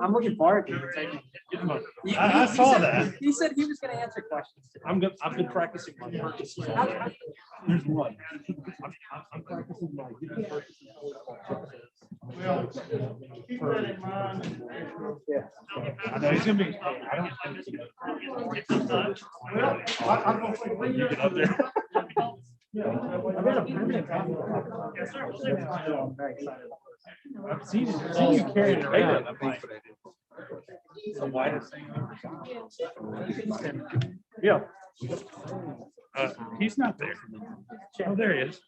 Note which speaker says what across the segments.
Speaker 1: I'm looking forward to it.
Speaker 2: I saw that.
Speaker 1: He said he was going to answer questions today.
Speaker 2: I've been practicing my purchases. There's one. I'm practicing my purchases. Well, keep that in mind.
Speaker 1: Yeah.
Speaker 2: I know he's gonna be. I don't think he's gonna. Well, I'm gonna say when you get up there.
Speaker 1: I've got a permanent copy.
Speaker 2: Yes, sir.
Speaker 1: I'm very excited.
Speaker 2: I've seen you carrying it around. The widest thing I've ever seen. Yeah. He's not there. Oh, there he is.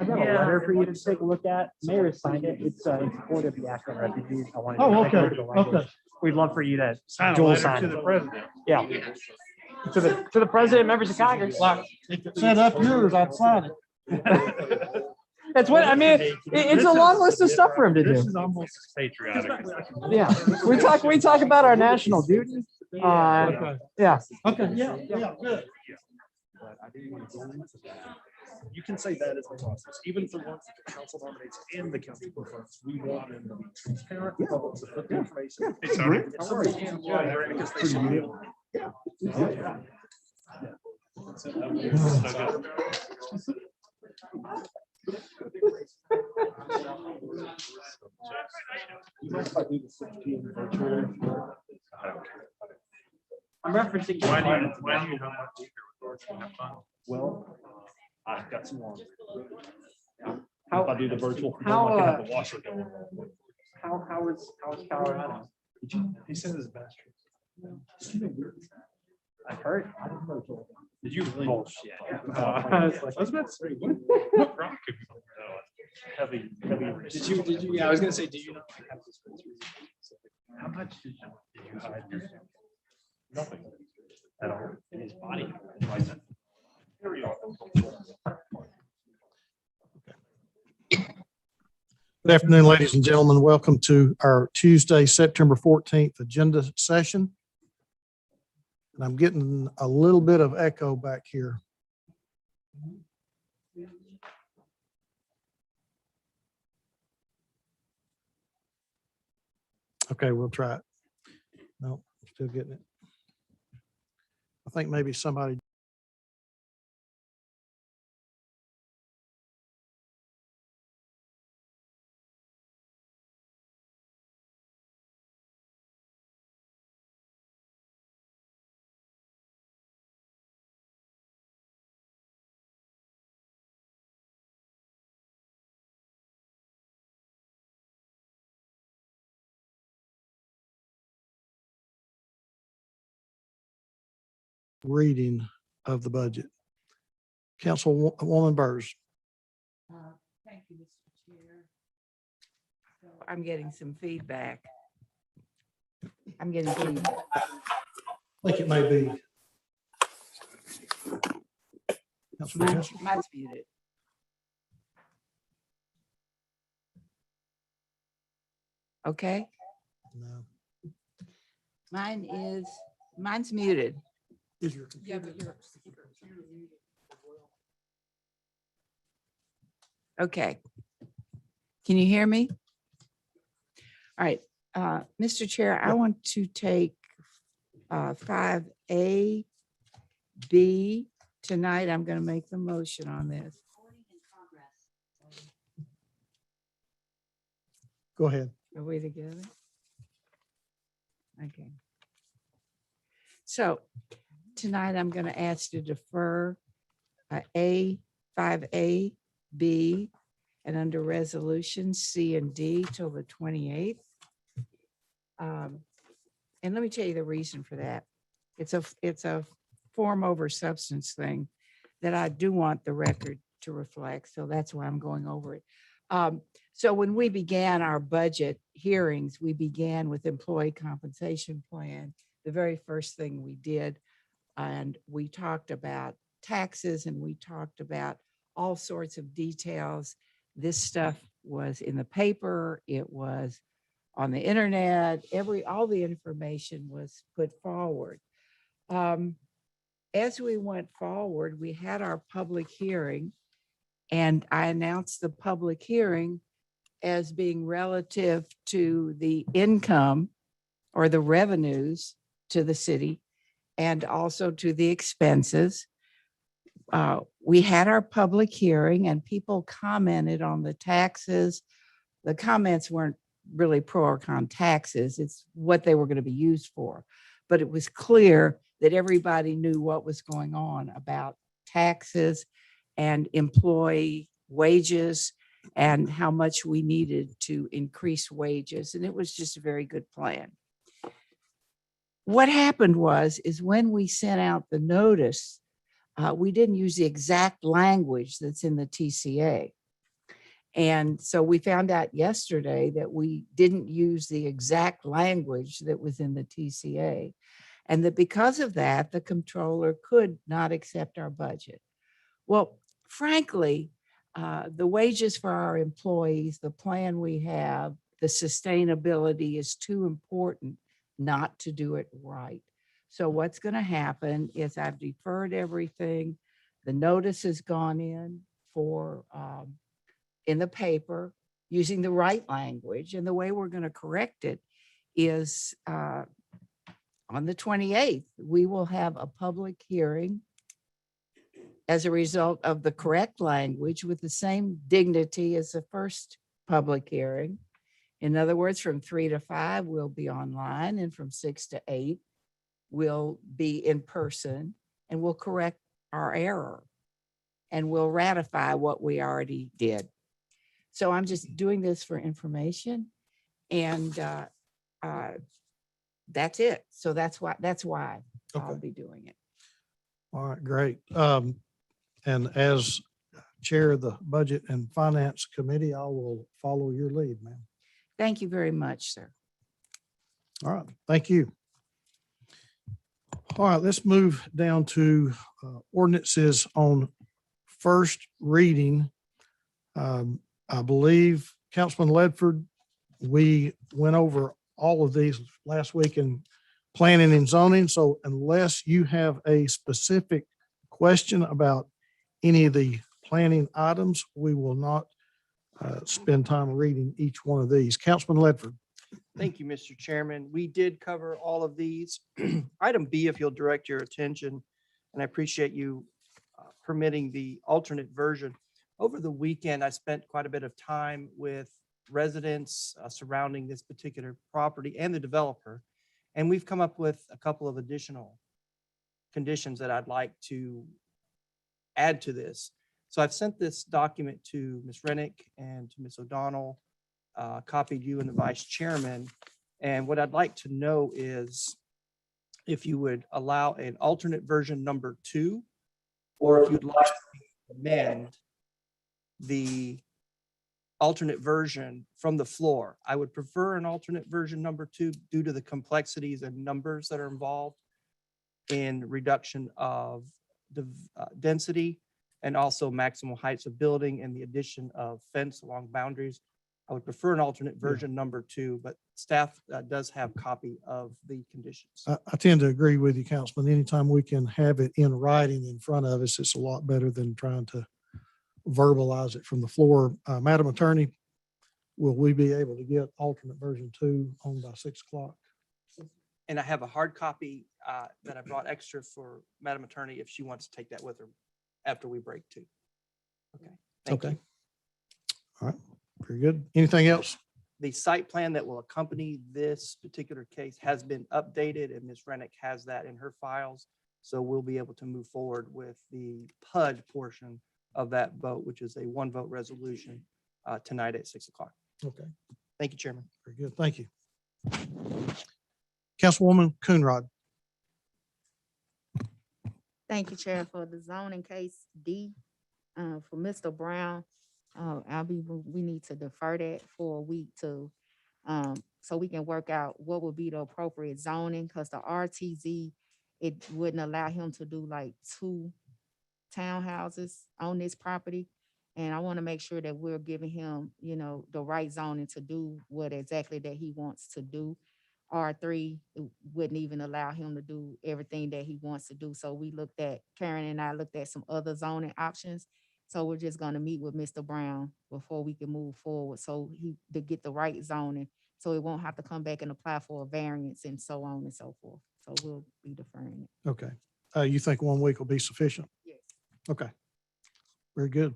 Speaker 1: I got a letter for you to take a look at. Mayor has signed it. It's in support of the Afghan refugees. I wanted to take a look at the language. We'd love for you to
Speaker 2: Sign a
Speaker 1: Joel
Speaker 2: letter
Speaker 1: sign
Speaker 2: to
Speaker 1: it.
Speaker 2: the president.
Speaker 1: Yeah. To the president, members of Congress.
Speaker 3: If it said up yours, I'd sign it.
Speaker 1: That's what I mean. It's a long list of stuff for him to
Speaker 2: This
Speaker 1: do.
Speaker 2: is almost as patriotic.
Speaker 1: Yeah. We talk about our national duty. Yeah.
Speaker 3: Okay, yeah, good.
Speaker 2: You can say that as a process, even for ones that the council nominates and the council prefers. We want them to be transparent, public, to put the information. Hey, sorry. If somebody can't do it, because they should be able to.
Speaker 1: I'm referencing.
Speaker 2: Why do you have fun? Well, I've got some laundry. If I do the virtual, I can have the washer going.
Speaker 1: How was Colorado?
Speaker 2: He said it's best.
Speaker 1: I heard.
Speaker 2: Did you really? Bullshit. I was about to say, what rock could be heavy?
Speaker 4: Did you? Yeah, I was gonna say, do you know?
Speaker 2: How much did you hide? Nothing at all in his body. Here we are.
Speaker 3: Good afternoon, ladies and gentlemen. Welcome to our Tuesday, September 14th agenda session. And I'm getting a little bit of echo back here. Okay, we'll try it. No, still getting it. I think maybe somebody. Reading of the budget. Councilwoman Burrs.
Speaker 5: Thank you, Mr. Chair. So I'm getting some feedback. I'm getting feedback.
Speaker 3: I think it may be. Councilman Hester.
Speaker 5: Mine's muted. Okay,
Speaker 3: No.
Speaker 5: mine's muted.
Speaker 3: Is your
Speaker 5: Yeah, but you're. Okay. Can you hear me? All right, Mr. Chair, I want to take 5A, B tonight. I'm going to make the motion on this.
Speaker 3: Go ahead.
Speaker 5: Are we together? Okay. So tonight I'm going to ask to defer 5A B, and under resolutions C and D till the 28th. And let me tell you the reason for that. It's a form over substance thing that I do want the record to reflect. So that's why I'm going over it. So when we began our budget hearings, we began with employee compensation plan. The very first thing we did, and we talked about taxes and we talked about all sorts of details. This stuff was in the paper. It was on the internet. All the information was put forward. As we went forward, we had our public hearing, and I announced the public hearing as being relative to the income or the revenues to the city and also to the expenses. We had our public hearing and people commented on the taxes. The comments weren't really pro or con taxes. It's what they were going to be used for. But it was clear that everybody knew what was going on about taxes and employee wages and how much we needed to increase wages. And it was just a very good plan. What happened is when we sent out the notice, we didn't use the exact language that's in the TCA. And so we found out yesterday that we didn't use the exact language that was in the TCA. And that because of that, the controller could not accept our budget. Well, frankly, the wages for our employees, the plan we have, the sustainability is too important not to do it right. So what's going to happen is I've deferred everything. The notice has gone in for in the paper using the right language. And the way we're going to correct it is on the 28th, we will have a public hearing as a result of the correct language with the same dignity as the first public hearing. In other words, from 3 to 5, we'll be online, and from 6 to 8, we'll be in person, and we'll correct our error and we'll ratify what we already did. So I'm just doing this for information, and that's it. So that's why I'll
Speaker 3: Okay.
Speaker 5: be doing it.
Speaker 3: All right, great. And as chair of the Budget and Finance Committee, I will follow your lead, ma'am.
Speaker 5: Thank you very much, sir.
Speaker 3: All right, thank you. All right, let's move down to ordinances on first reading. I believe Councilman Ledford, we went over all of these last week in planning and zoning. So unless you have a specific question about any of the planning items, we will not spend time reading each one of these. Councilman Ledford.
Speaker 6: Thank you, Mr. Chairman. We did cover all of these. Item B, if you'll direct your attention, and I appreciate you permitting the alternate version. Over the weekend, I spent quite a bit of time with residents surrounding this particular property and the developer, and we've come up with a couple of additional conditions that I'd like to add to this. So I've sent this document to Ms. Rennick and to Ms. O'Donnell, copied you and the vice chairman. And what I'd like to know is if you would allow an alternate version number 2, or if you'd like to amend the alternate version from the floor. I would prefer an alternate version number 2 due to the complexities and numbers that are involved in reduction of the density and also maximum heights of building and the addition of fence along boundaries. I would prefer an alternate version number 2, but staff does have copy of the conditions.
Speaker 3: I tend to agree with you, Councilman. Anytime we can have it in writing in front of us, it's a lot better than trying to verbalize it from the floor. Madam Attorney, will we be able to get alternate version 2 on by 6 o'clock?
Speaker 6: And I have a hard copy that I brought extra for Madam Attorney if she wants to take that with her after we break too. Okay. Thank you.
Speaker 3: All right. Very good. Anything else?
Speaker 6: The site plan that will accompany this particular case has been updated, and Ms. Rennick has that in her files. So we'll be able to move forward with the PUD portion of that vote, which is a one vote resolution tonight at 6 o'clock.
Speaker 3: Okay,
Speaker 6: Thank you, Chairman.
Speaker 3: very good. Thank you. Councilwoman Coonrod.
Speaker 7: Thank you, Chair, for the zoning case D. For Mr. Brown, we need to defer that for a week to, so we can work out what would be the appropriate zoning, because the RTZ, it wouldn't allow him to do like 2 townhouses on this property. And I want to make sure that we're giving him, the right zoning to do what exactly that he wants to do. R3 wouldn't even allow him to do everything that he wants to do. So Karen and I looked at some other zoning options. So we're just gonna meet with Mr. Brown before we can move forward. So to get the right zoning, so it won't have to come back and apply for a variance and so on and so forth. So we'll be deferring it.
Speaker 3: Okay. You think 1 week will be sufficient?
Speaker 7: Yes.
Speaker 3: Okay. Very good.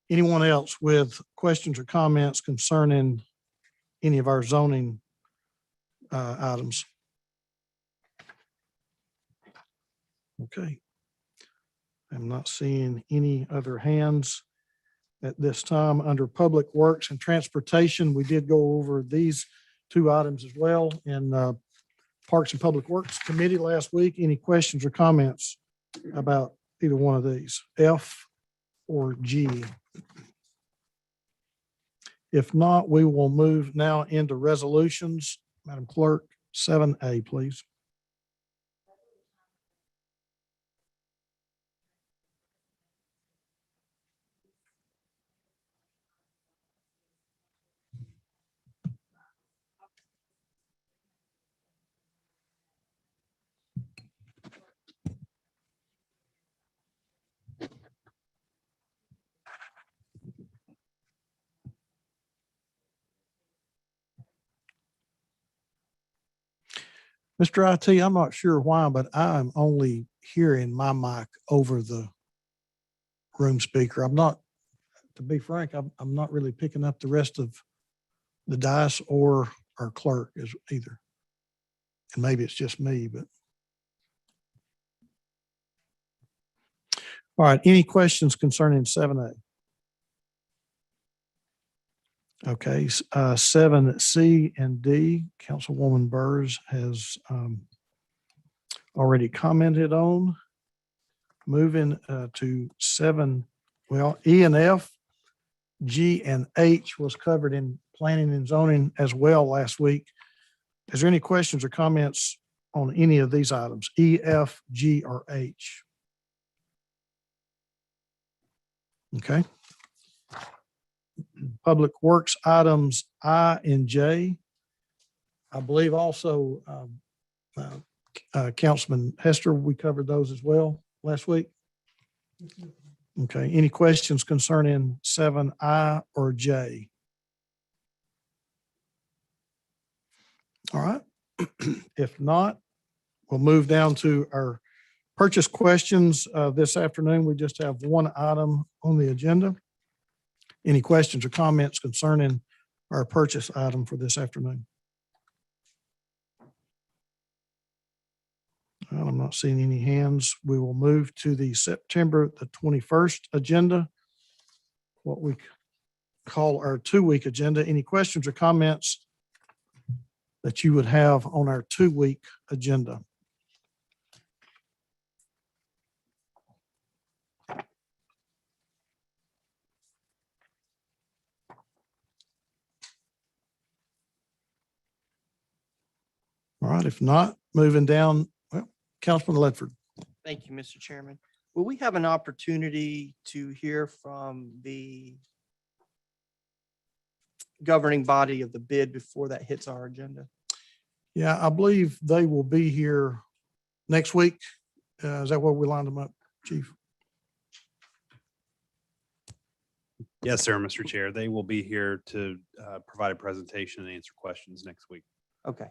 Speaker 3: Anyone else with questions or comments concerning any of our zoning items? Okay. I'm not seeing any other hands at this time. Under Public Works and Transportation, we did go over these 2 items as well in Parks and Public Works Committee last week. Any questions or comments about either one of these, F or G? If not, we will move now into resolutions. Madam Clerk, 7A, please. Mr. IT, I'm not sure why, but I'm only hearing my mic over the room speaker. I'm not, to be frank, I'm not really picking up the rest of the dice or our clerk is either. And maybe it's just me, but. All right, any questions concerning 7A? Okay, 7C and D, Councilwoman Burrs has already commented on. Moving to 7, well, E and F, G and H was covered in planning and zoning as well last week. Is there any questions or comments on any of these items, E, F, G, or H? Okay. Public Works items I and J. I believe also Councilman Hester, we covered those as well last week. Okay, any questions concerning 7I or J? All right, if not, we'll move down to our purchase questions. This afternoon, we just have 1 item on the agenda. Any questions or comments concerning our purchase item for this afternoon? Well, I'm not seeing any hands. We will move to the September the 21st agenda, what we call our 2-week agenda. Any questions or comments that you would have on our 2-week agenda? All right, if not, moving down, well, Councilman Ledford.
Speaker 6: Thank you, Mr. Chairman. Will we have an opportunity to hear from the governing body of the bid before that hits our agenda?
Speaker 3: Yeah, I believe they will be here next week. Is that where we lined them up, Chief?
Speaker 8: Yes, sir, Mr. Chair. They will be here to provide a presentation and answer questions next week.
Speaker 6: Okay,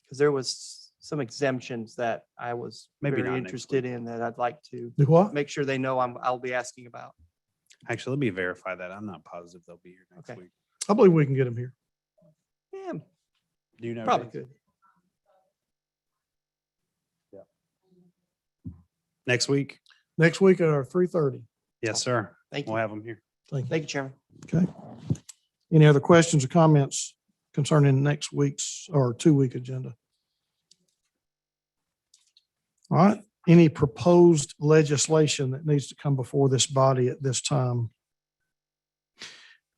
Speaker 6: because there was some exemptions that I was
Speaker 8: Maybe
Speaker 6: very
Speaker 8: not next
Speaker 6: interested in that I'd like to
Speaker 3: Do what?
Speaker 6: make sure they know I'll be asking about.
Speaker 8: Actually, let me verify that. I'm not positive they'll be here next
Speaker 6: Okay.
Speaker 8: week.
Speaker 3: I believe we can get them here.
Speaker 6: Yeah,
Speaker 8: Do you know?
Speaker 6: probably
Speaker 8: dates?
Speaker 6: could.
Speaker 8: Next week?
Speaker 3: next week at our 3:30.
Speaker 8: Yes, sir.
Speaker 6: Thank
Speaker 8: We'll
Speaker 6: you.
Speaker 8: have them here.
Speaker 3: Thank you.
Speaker 6: Thank you, Chairman.
Speaker 3: Okay. Any other questions or comments concerning next week's or 2-week agenda? All right. Any proposed legislation that needs to come before this body at this time?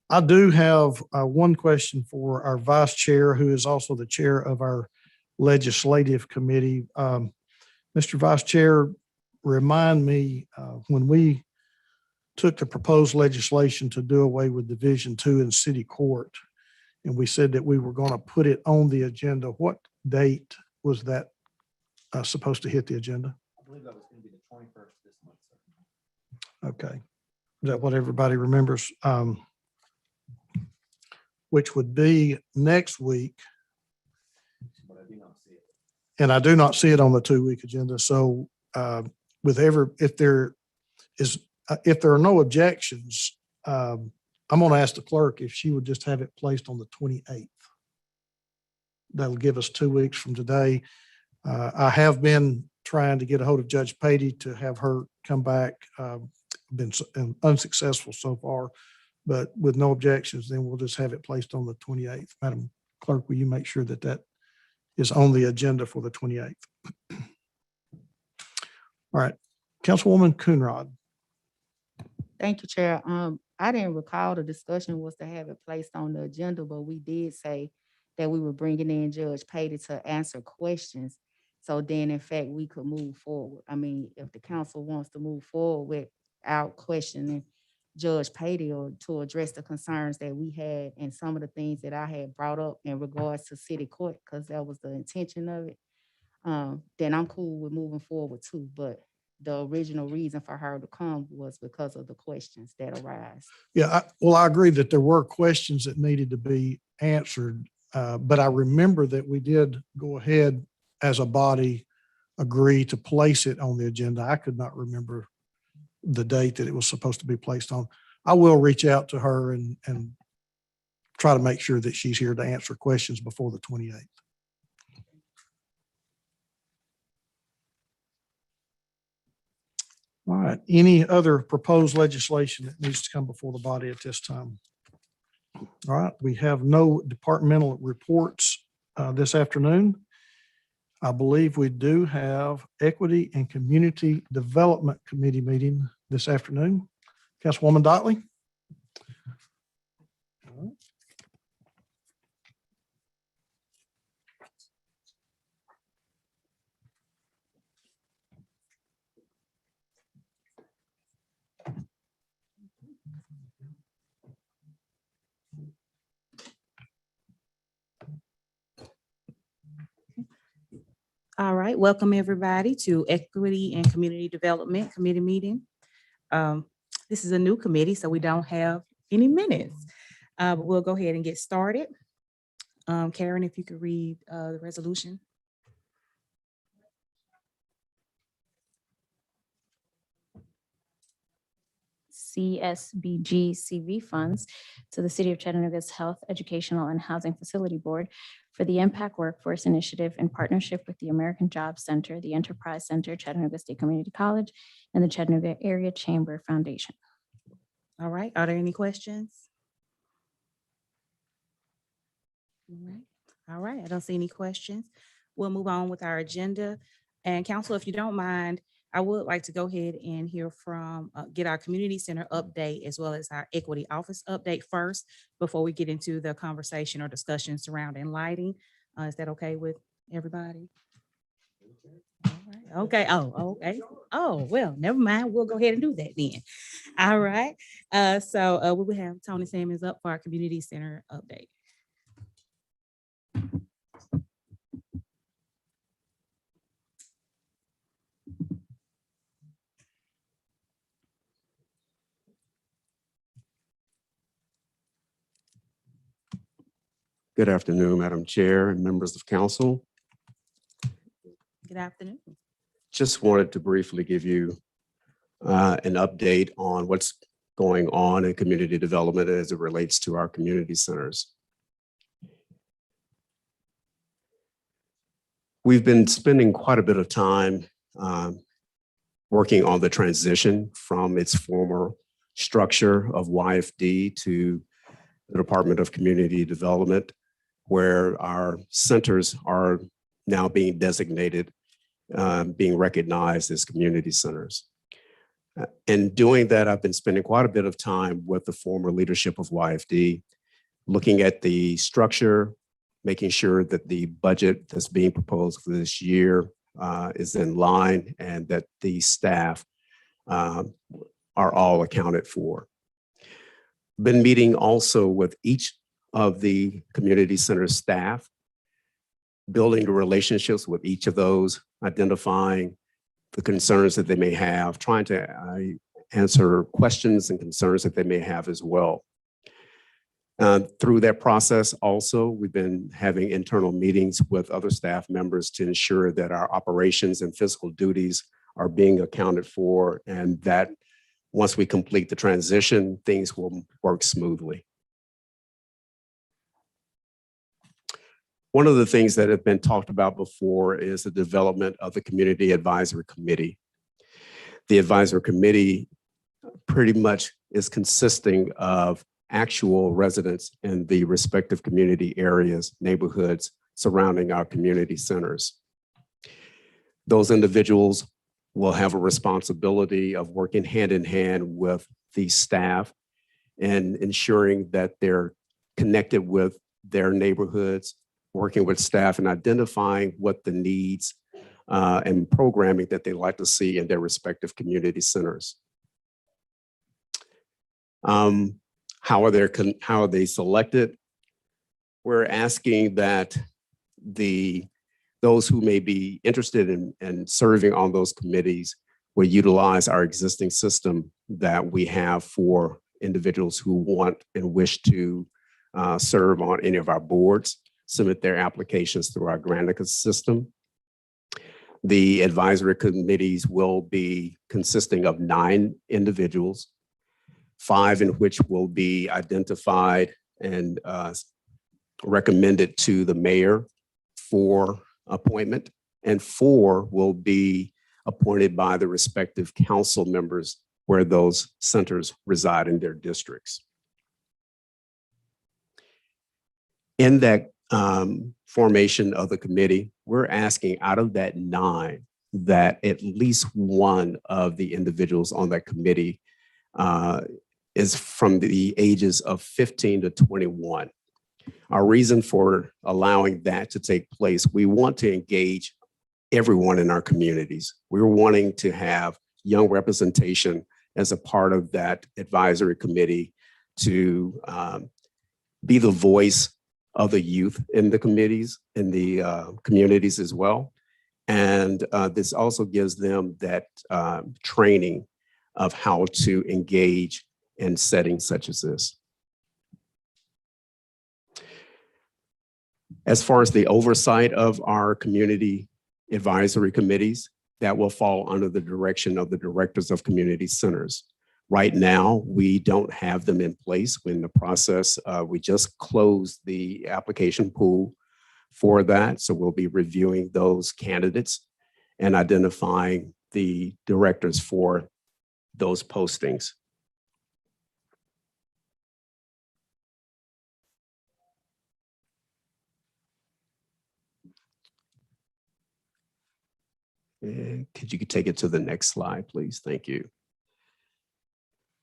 Speaker 3: I do have one question for our vice chair, who is also the chair of our legislative committee. Mr. Vice Chair, remind me, when we took the proposed legislation to do away with Division II in city court, and we said that we were going to put it on the agenda, what date was that supposed to hit the agenda?
Speaker 9: I believe that was going to be the 21st this month, sir.
Speaker 3: Okay. Is that what everybody remembers? Which would be next week.
Speaker 9: But I do not see it.
Speaker 3: And I do not see it on the 2-week agenda. So if there are no objections, I'm going to ask the clerk if she would just have it placed on the 28th. That'll give us 2 weeks from today. I have been trying to get a hold of Judge Patey to have her come back. Been unsuccessful so far, but with no objections, then we'll just have it placed on the 28th. Madam Clerk, will you make sure that that is on the agenda for the 28th? All right, Councilwoman Coonrod.
Speaker 7: Thank you, Chair. I didn't recall the discussion was to have it placed on the agenda, but we did say that we were bringing in Judge Patey to answer questions. So then, in fact, we could move forward. I mean, if the council wants to move forward without questioning Judge Patey or to address the concerns that we had and some of the things that I had brought up in regards to city court, because that was the intention of it, then I'm cool with moving forward too. But the original reason for her to come was because of the questions that arise.
Speaker 3: Yeah, I agree that there were questions that needed to be answered, but I remember that we did go ahead as a body, agree to place it on the agenda. I could not remember the date that it was supposed to be placed on. I will reach out to her and try to make sure that she's here to answer questions before the 28th. All right, any other proposed legislation that needs to come before the body at this time? All right, we have no departmental reports this afternoon. I believe we do have Equity and Community Development Committee meeting this afternoon. Councilwoman Dotley.
Speaker 10: All right, welcome everybody to Equity and Community Development Committee meeting. This is a new committee, so we don't have any minutes. But we'll go ahead and get started. Karen, if you could read the resolution.
Speaker 11: CSBG CV funds to the City of Chattanooga's Health, Educational, and Housing Facility Board for the Impact Workforce Initiative in partnership with the American Jobs Center, the Enterprise Center, Chattanooga State Community College, and the Chattanooga Area Chamber Foundation.
Speaker 10: All right, are there any questions? All right, I don't see any questions. We'll move on with our agenda. And council, if you don't mind, I would like to go ahead and hear from, get our community center update as well as our equity office update first before we get into the conversation or discussion surrounding lighting. Is that okay with everybody? All right. Okay. Oh, okay. Oh, well, never mind. We'll go ahead and do that then. All right. So we will have Tony Sammons up for our community center update.
Speaker 12: Good afternoon, Madam Chair and members of council.
Speaker 10: Good afternoon.
Speaker 12: Just wanted to briefly give you an update on what's going on in community development as it relates to our community centers. We've been spending quite a bit of time working on the transition from its former structure of YFD to the Department of Community Development, where our centers are now being designated, being recognized as community centers. In doing that, I've been spending quite a bit of time with the former leadership of YFD, looking at the structure, making sure that the budget that's being proposed for this year is in line and that the staff are all accounted for. Been meeting also with each of the community center staff, building the relationships with each of those, identifying the concerns that they may have, trying to answer questions and concerns that they may have as well. Through that process also, we've been having internal meetings with other staff members to ensure that our operations and fiscal duties are being accounted for, and that once we complete the transition, things will work smoothly. One of the things that have been talked about before is the development of the Community Advisory Committee. The Advisory Committee pretty much is consisting of actual residents in the respective community areas, neighborhoods surrounding our community centers. Those individuals will have a responsibility of working hand in hand with the staff and ensuring that they're connected with their neighborhoods, working with staff and identifying what the needs and programming that they like to see in their respective community centers. How are they selected? We're asking that those who may be interested in serving on those committees will utilize our existing system that we have for individuals who want and wish to serve on any of our boards, submit their applications through our Granicus system. The advisory committees will be consisting of 9 individuals, 5 in which will be identified and recommended to the mayor for appointment, and 4 will be appointed by the respective council members where those centers reside in their districts. In that formation of the committee, we're asking out of that 9 that at least one of the individuals on that committee is from the ages of 15 to 21. Our reason for allowing that to take place, we want to engage everyone in our communities. We're wanting to have young representation as a part of that advisory committee to be the voice of the youth in the committees, in the communities as well. And this also gives them that training of how to engage in settings such as this. As far as the oversight of our community advisory committees, that will fall under the direction of the directors of community centers. Right now, we don't have them in place. We're in the process. We just closed the application pool for that. So we'll be reviewing those candidates and identifying the directors for those postings. Could you take it to the next slide, please? Thank you.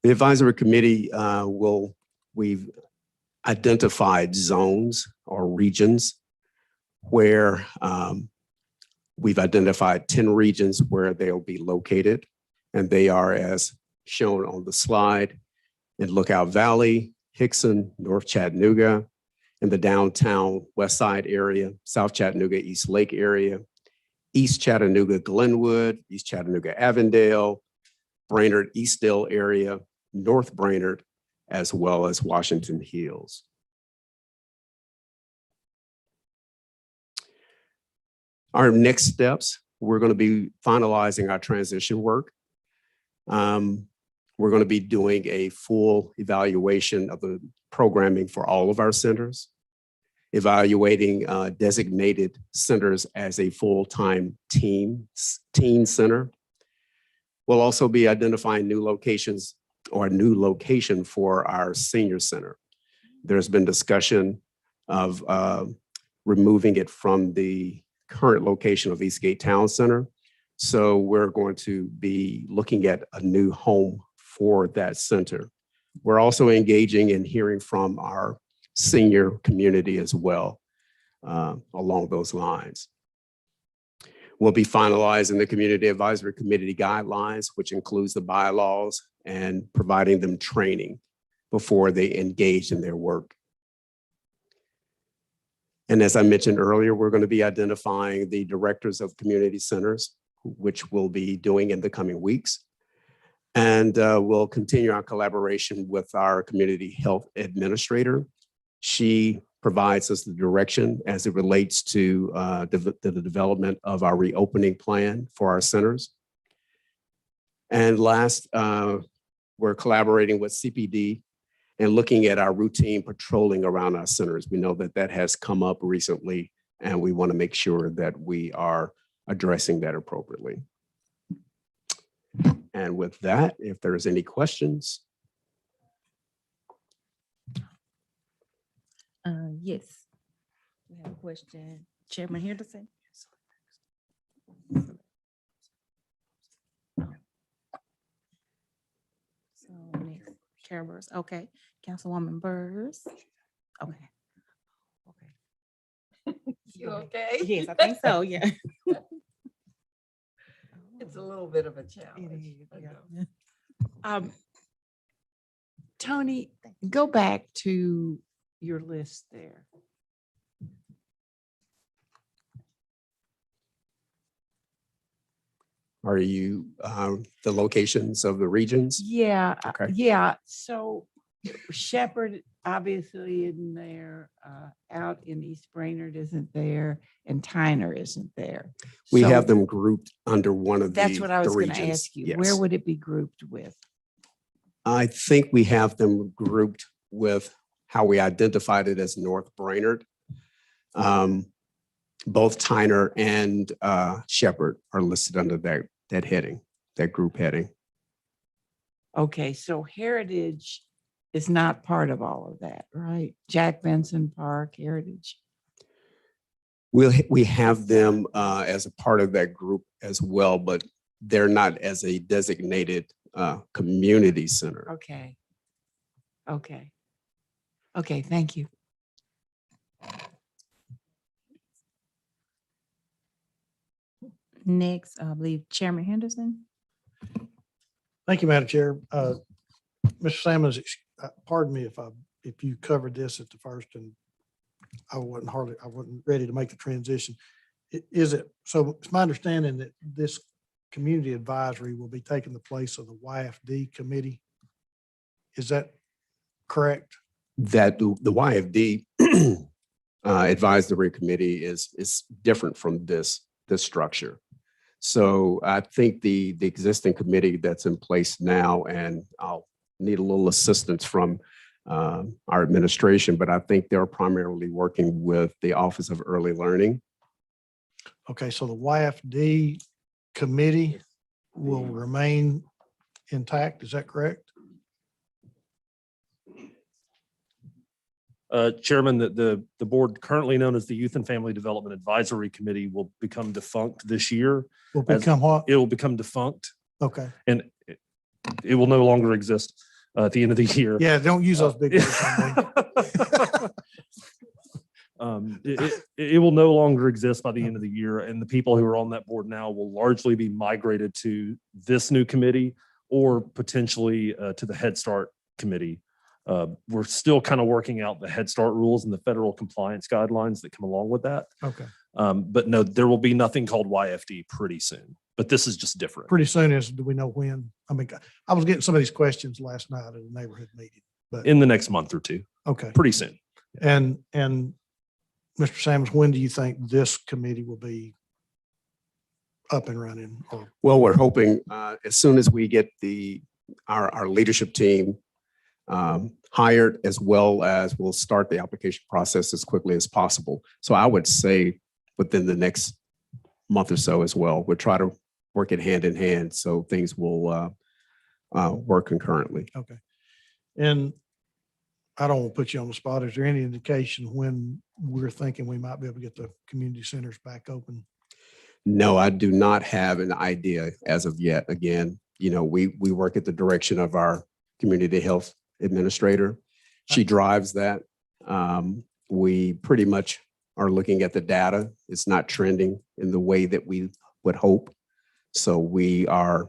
Speaker 12: The advisory committee we've identified zones or regions where we've identified 10 regions where they'll be located, and they are as shown on the slide in Lookout Valley, Hickson, North Chattanooga, in the downtown West Side area, South Chattanooga, East Lake area, East Chattanooga, Glenwood, East Chattanooga, Avondale, Brainerd, Eastdale area, North Brainerd, as well as Washington Hills. Our next steps, we're going to be finalizing our transition work. We're going to be doing a full evaluation of the programming for all of our centers, evaluating designated centers as a full-time teen center, We'll also be identifying new locations or a new location for our senior center. There's been discussion of removing it from the current location of Eastgate Town Center. So we're going to be looking at a new home for that center. We're also engaging and hearing from our senior community as well along those lines. We'll be finalizing the Community Advisory Committee guidelines, which includes the bylaws and providing them training before they engage in their work. And as I mentioned earlier, we're going to be identifying the directors of community centers, which we'll be doing in the coming weeks. And we'll continue our collaboration with our community health administrator. She provides us the direction as it relates to the development of our reopening plan for our centers. And last, we're collaborating with CPD and looking at our routine patrolling around our centers. We know that that has come up recently, and we want to make sure that we are addressing that appropriately. And with that, if there's any questions.
Speaker 10: Yes. We have a question. Chairman Henderson. So next, Chair Burrs. Okay. Councilwoman Burrs. Okay. Okay.
Speaker 5: You okay?
Speaker 10: Yes, I think so. Yeah.
Speaker 5: It's a little bit of a challenge.
Speaker 10: Yeah.
Speaker 5: Tony, go back to your list there.
Speaker 12: Are you the locations of the regions?
Speaker 5: Yeah,
Speaker 12: Okay.
Speaker 5: yeah. So Shepherd obviously isn't there. Out in East Brainerd isn't there, and Tyner isn't there.
Speaker 12: We
Speaker 5: So
Speaker 12: have them grouped under one of the
Speaker 5: that's what I was going to
Speaker 12: regions.
Speaker 5: ask you.
Speaker 12: Yes.
Speaker 5: Where would it be grouped with?
Speaker 12: I think we have them grouped with how we identified it as North Brainerd. Both Tyner and Shepherd are listed under that heading, that group heading.
Speaker 5: Okay, so Heritage is not part of all of that, right? Jack Benson Park, Heritage.
Speaker 12: We have them as a part of that group as well, but they're not as a designated community center.
Speaker 5: Okay. Okay. Okay, thank you.
Speaker 10: Next, I believe Chairman Henderson.
Speaker 3: Thank you, Madam Chair. Mr. Salmons, pardon me if you covered this at the first and I wasn't ready to make the transition. Is it, so it's my understanding that this community advisory will be taking the place of the YFD committee. Is that correct?
Speaker 12: That the YFD advisory committee is different from this structure. So I think the existing committee that's in place now, and I'll need a little assistance from our administration, but I think they're primarily working with the Office of Early Learning.
Speaker 3: Okay, so the YFD committee will remain intact, is that correct?
Speaker 2: Chairman, the board currently known as the Youth and Family Development Advisory Committee will become defunct this year.
Speaker 3: Will become what?
Speaker 2: It will become defunct,
Speaker 3: Okay.
Speaker 2: and it will no longer exist at the end of the year.
Speaker 3: Yeah, don't use those big words on me.
Speaker 2: It will no longer exist by the end of the year, and the people who are on that board now will largely be migrated to this new committee or potentially to the Head Start committee. We're still kind of working out the Head Start rules and the federal compliance guidelines that come along with that.
Speaker 3: Okay.
Speaker 2: But no, there will be nothing called YFD pretty soon, but this is just different.
Speaker 3: Pretty soon is, do we know when? I mean, I was getting some of these questions last night at a neighborhood meeting, but
Speaker 2: In the next month or two,
Speaker 3: okay.
Speaker 2: pretty soon.
Speaker 3: And Mr. Salmons, when do you think this committee will be up and running? Or
Speaker 12: Well, we're hoping as soon as we get our leadership team hired, as well as we'll start the application process as quickly as possible. So I would say within the next month or so as well. We'll try to working hand in hand. So things will work concurrently.
Speaker 3: Okay. And I don't want to put you on the spot. Is there any indication when we're thinking we might be able to get the community centers back open?
Speaker 12: No, I do not have an idea as of yet. Again, we work at the direction of our community health administrator. She drives that. We pretty much are looking at the data. It's not trending in the way that we would hope. So we are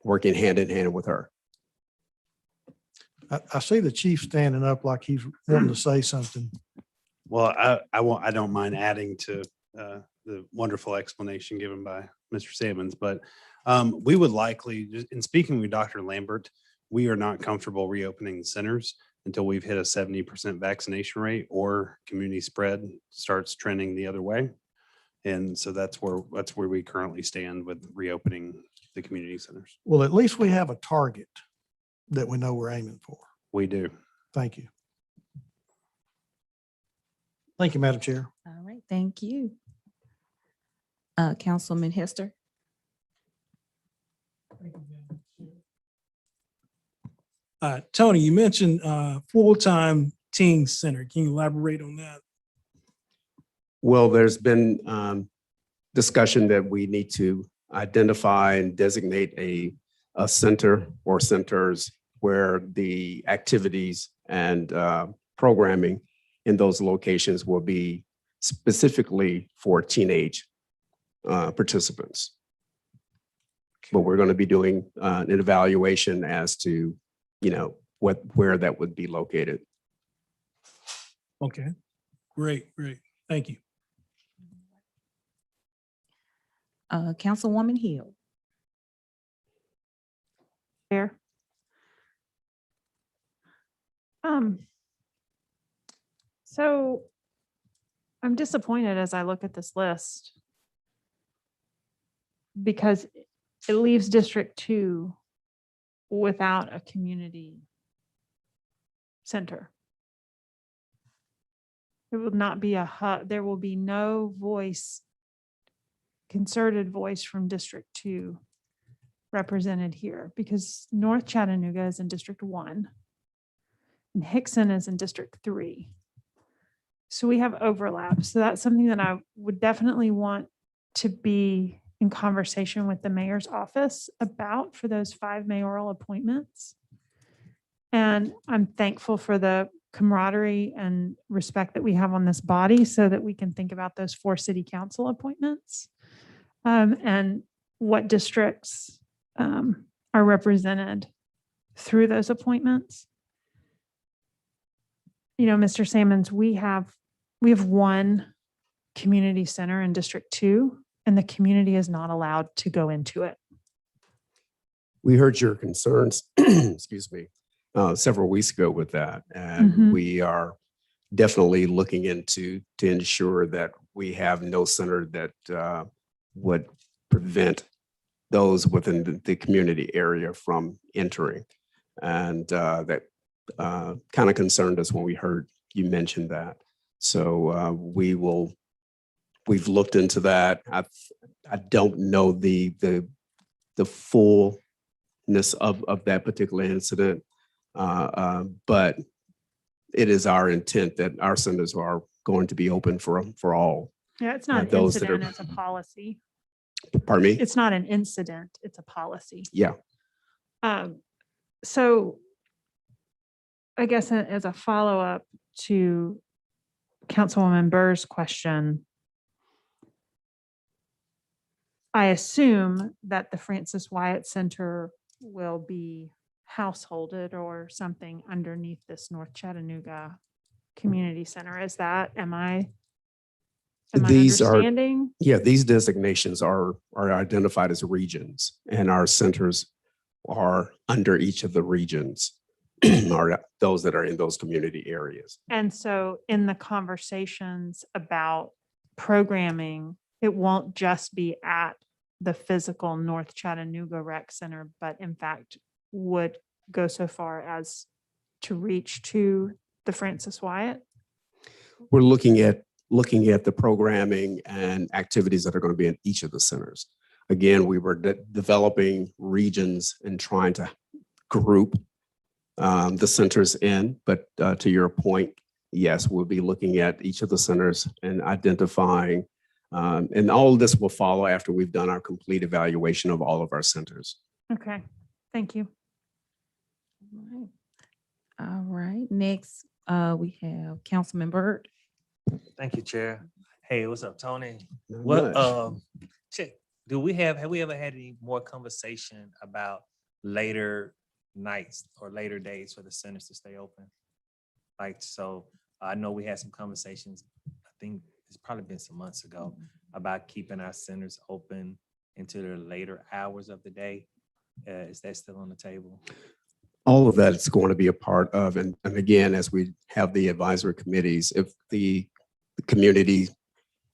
Speaker 12: working hand in hand with her.
Speaker 3: I see the chief standing up like he's wanting to say something.
Speaker 8: Well, I don't mind adding to the wonderful explanation given by Mr. Sammons, but we would likely, in speaking with Dr. Lambert, we are not comfortable reopening the centers until we've hit a 70% vaccination rate or community spread starts trending the other way. And so that's where we currently stand with reopening the community centers.
Speaker 3: Well, at least we have a target that we know we're aiming for.
Speaker 8: We do.
Speaker 3: Thank you. Thank you, Madam Chair.
Speaker 10: All right, thank you. Councilman Hester.
Speaker 13: Tony, you mentioned full-time teen center. Can you elaborate on that?
Speaker 12: Well, there's been discussion that we need to identify and designate a center or centers where the activities and programming in those locations will be specifically for teenage participants. But we're going to be doing an evaluation as to, where that would be located.
Speaker 13: Okay, great. Thank you.
Speaker 10: Councilwoman Hill.
Speaker 14: Chair. So I'm disappointed as I look at this list because it leaves District 2 without a community center. It will not be a hub. There will be no voice, concerted voice from District 2 represented here because North Chattanooga is in District 1 and Hickson is in District 3. So we have overlap. So that's something that I would definitely want to be in conversation with the mayor's office about for those 5 mayoral appointments. And I'm thankful for the camaraderie and respect that we have on this body so that we can think about those 4 city council appointments and what districts are represented through those appointments. Mr. Sammons, we have 1 community center in District 2, and the community is not allowed to go into it.
Speaker 12: We heard your concerns, excuse me, several weeks ago with that. And we are definitely looking into to ensure that we have no center that would prevent those within the community area from entering. And that kind of concerned us when we heard you mention that. So we've looked into that. I don't know the fullness of that particular incident, but it is our intent that our centers are going to be open for all.
Speaker 14: Yeah, it's not an incident, it's a policy.
Speaker 12: Pardon me?
Speaker 14: It's not an incident, it's a policy.
Speaker 12: Yeah.
Speaker 14: So I guess as a follow-up to Councilwoman Burr's question, I assume that the Francis Wyatt Center will be householded or something underneath this North Chattanooga Community Center. Is that, am I understanding?
Speaker 12: These designations are identified as regions, and our centers are under each of the regions, are those that are in those community areas.
Speaker 14: And so in the conversations about programming, it won't just be at the physical North Chattanooga Rec Center, but in fact would go so far as to reach to the Francis Wyatt?
Speaker 12: We're looking at the programming and activities that are going to be in each of the centers. again, we were developing regions and trying to group the centers in. But to your point, yes, we'll be looking at each of the centers and identifying, and all of this will follow after we've done our complete evaluation of all of our centers.
Speaker 14: Okay, thank you.
Speaker 10: All right, next, we have Councilman Byrd.
Speaker 9: Thank you, Chair. Hey, what's up, Tony?
Speaker 12: Not
Speaker 9: What,
Speaker 12: much.
Speaker 9: check, have we ever had any more conversation about later nights or later days for the centers to stay open? Like, so I know we had some conversations, I think it's probably been some months ago, about keeping our centers open into the later hours of the day. Is that still on the table?
Speaker 12: All of that is going to be a part of, and again, as we have the advisory committees, if the community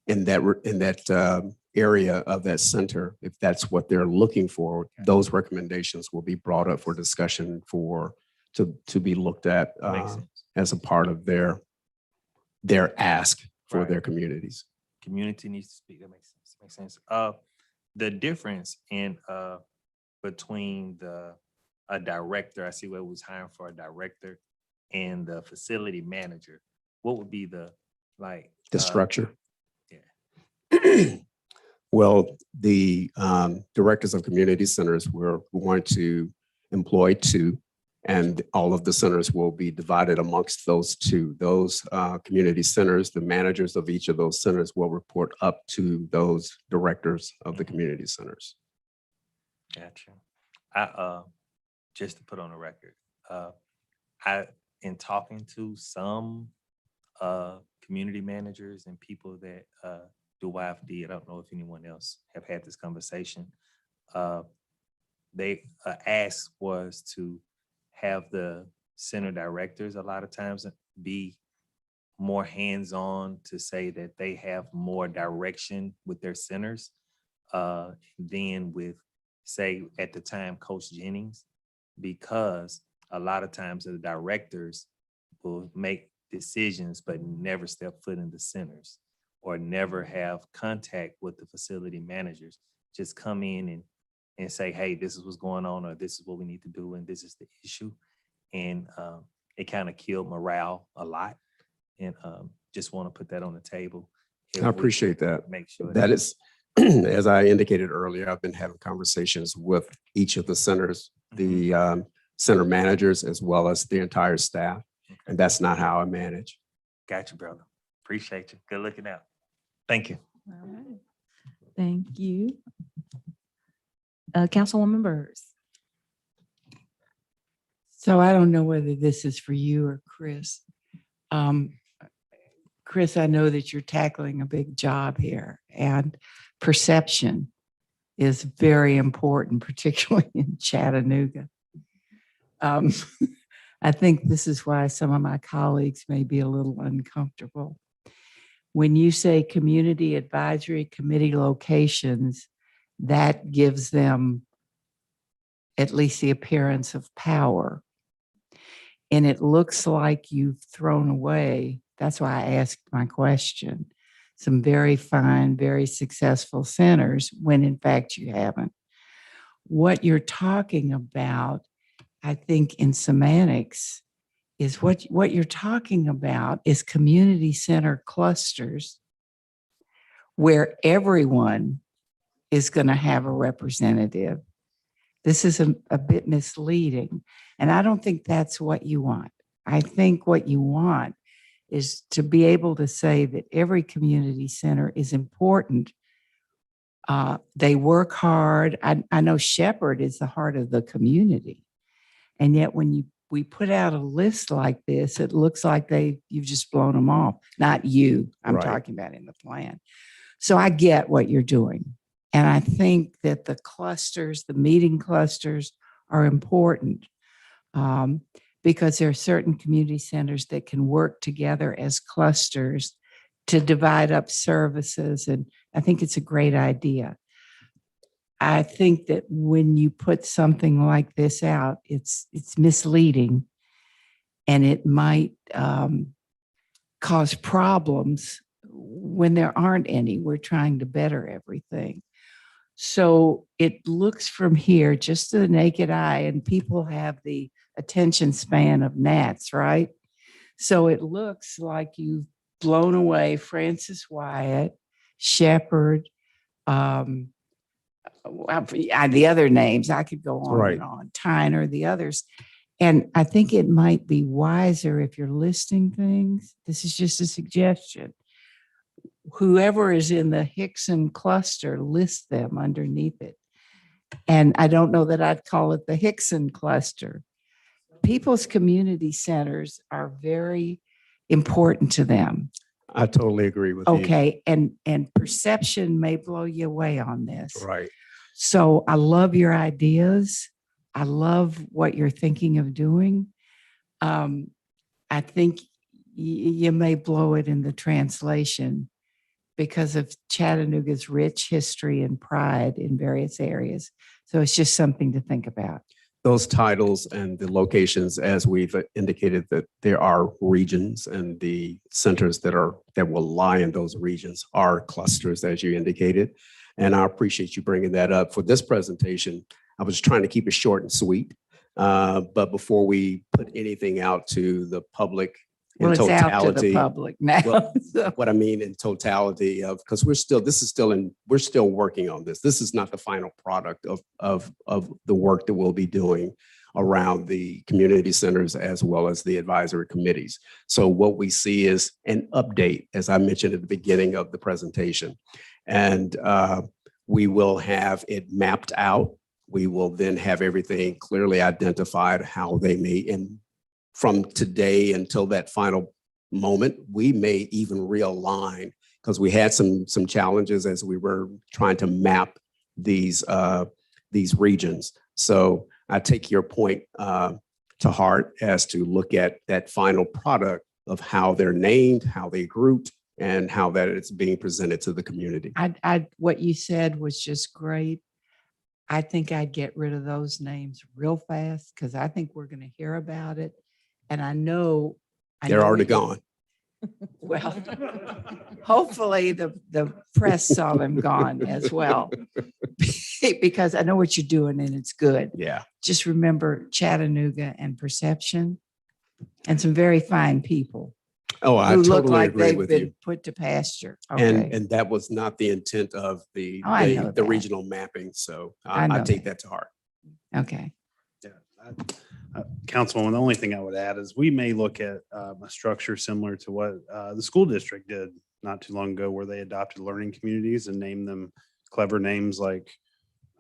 Speaker 12: in that area of that center, if that's what they're looking for, those recommendations will be brought up for discussion to be looked at as a part of their ask for their communities.
Speaker 9: Community needs to speak. That makes sense. Makes sense. The difference in between a director, I see what was hiring for a director, and the facility manager, what would be the
Speaker 12: Structure?
Speaker 9: Yeah.
Speaker 12: Well, the directors of community centers, we're going to employ 2, and all of the centers will be divided amongst those 2. Those community centers, the managers of each of those centers will report up to those directors of the community centers.
Speaker 9: Gotcha. Just to put on the record, in talking to some community managers and people that do YFD, I don't know if anyone else have had this conversation. They ask was to have the center directors a lot of times be more hands-on, to say that they have more direction with their centers than with, say, at the time, Coach Jennings, because a lot of times the directors will make decisions but never step foot in the centers or never have contact with the facility managers. Just come in and say, hey, this is what's going on, or this is what we need to do, and this is the issue. And it kind of killed morale a lot. And just want to put that on the table.
Speaker 12: I appreciate that.
Speaker 9: Make sure
Speaker 12: that is, as I indicated earlier, I've been having conversations with each of the centers, the center managers, as well as the entire staff. And that's not how I manage.
Speaker 9: Got you, brother. Appreciate you. Good looking out. Thank you.
Speaker 10: All right. Thank you. Councilwoman Byrd.
Speaker 5: So I don't know whether this is for you or Chris. Chris, I know that you're tackling a big job here, and perception is very important, particularly in Chattanooga. I think this is why some of my colleagues may be a little uncomfortable. When you say community advisory committee locations, that gives them at least the appearance of power. And it looks like you've thrown away, that's why I asked my question, some very fine, very successful centers when in fact you haven't. What you're talking about, I think in semantics, is what you're talking about is community center clusters where everyone is going to have a representative. This is a bit misleading, and I don't think that's what you want. I think what you want is to be able to say that every community center is important. They work hard. I know Shepherd is the heart of the community, and yet when we put out a list like this, it looks like you've just blown them off. Not you, I'm talking about in the plan. So I get what you're doing. And I think that the clusters, the meeting clusters are important because there are certain community centers that can work together as clusters to divide up services. And I think it's a great idea. I think that when you put something like this out, it's misleading, and it might cause problems when there aren't any. We're trying to better everything. So it looks from here, just to the naked eye, and people have the attention span of gnats, right? So it looks like you've blown away Francis Wyatt, Shepherd, the other names, I could go on
Speaker 12: Right.
Speaker 5: and on, Tyner, the others. And I think it might be wiser if you're listing things. This is just a suggestion. Whoever is in the Hickson cluster, list them underneath it. And I don't know that I'd call it the Hickson cluster. People's community centers are very important to them.
Speaker 12: I totally agree with you.
Speaker 5: Okay, and perception may blow you away on this.
Speaker 12: Right.
Speaker 5: So I love your ideas. I love what you're thinking of doing. I think you may blow it in the translation because of Chattanooga's rich history and pride in various areas. So it's just something to think about.
Speaker 12: Those titles and the locations, as we've indicated, that there are regions, and the centers that will lie in those regions are clusters, as you indicated. And I appreciate you bringing that up. For this presentation, I was trying to keep it short and sweet. But before we put anything out to the public in
Speaker 5: Well, it's
Speaker 12: totality,
Speaker 5: out to the public now.
Speaker 12: well,
Speaker 5: so.
Speaker 12: what I mean in totality of, because we're still working on this. This is not the final product of the work that we'll be doing around the community centers as well as the advisory committees. So what we see is an update, as I mentioned at the beginning of the presentation. And we will have it mapped out. We will then have everything clearly identified, how they may, and from today until that final moment, we may even realign, because we had some challenges as we were trying to map these regions. So I take your point to heart as to look at that final product of how they're named, how they grouped, and how that it's being presented to the community.
Speaker 5: What you said was just great. I think I'd get rid of those names real fast because I think we're going to hear about it. And I know
Speaker 12: They're already gone.
Speaker 5: Well, hopefully the press saw them gone as well, because I know what you're doing and it's good.
Speaker 12: Yeah.
Speaker 5: Just remember Chattanooga and perception and some very fine people.
Speaker 12: Oh, I
Speaker 5: who look
Speaker 12: totally
Speaker 5: like
Speaker 12: agree
Speaker 5: they've
Speaker 12: with
Speaker 5: been
Speaker 12: you.
Speaker 5: put to pasture. Okay.
Speaker 12: And that was not the intent of the
Speaker 5: Oh, I know that.
Speaker 12: regional mapping. So
Speaker 5: I
Speaker 12: I
Speaker 5: know
Speaker 12: take that to heart.
Speaker 5: Okay.
Speaker 8: Yeah. Councilwoman, the only thing I would add is we may look at a structure similar to what the school district did not too long ago, where they adopted learning communities and named them clever names like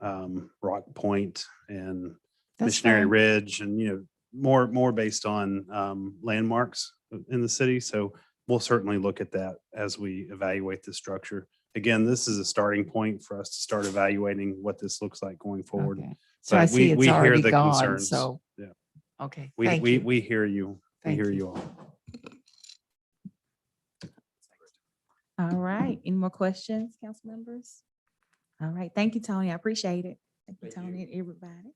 Speaker 8: Rock Point and
Speaker 5: That's
Speaker 8: Missionary
Speaker 5: fine.
Speaker 8: Ridge, and more based on landmarks in the city. So we'll certainly look at that as we evaluate the structure. Again, this is a starting point for us to start evaluating what this looks like going forward.
Speaker 5: Okay. So
Speaker 8: But
Speaker 5: I see it's already
Speaker 8: the
Speaker 5: gone.
Speaker 8: concerns.
Speaker 5: So,
Speaker 8: Yeah.
Speaker 5: okay.
Speaker 8: We
Speaker 5: Thank you.
Speaker 8: hear you.
Speaker 5: Thank
Speaker 8: We hear
Speaker 5: you.
Speaker 8: you all.
Speaker 10: All right. Any more questions, council members? All right. Thank you, Tony. I appreciate it. Thank you, Tony, and everybody.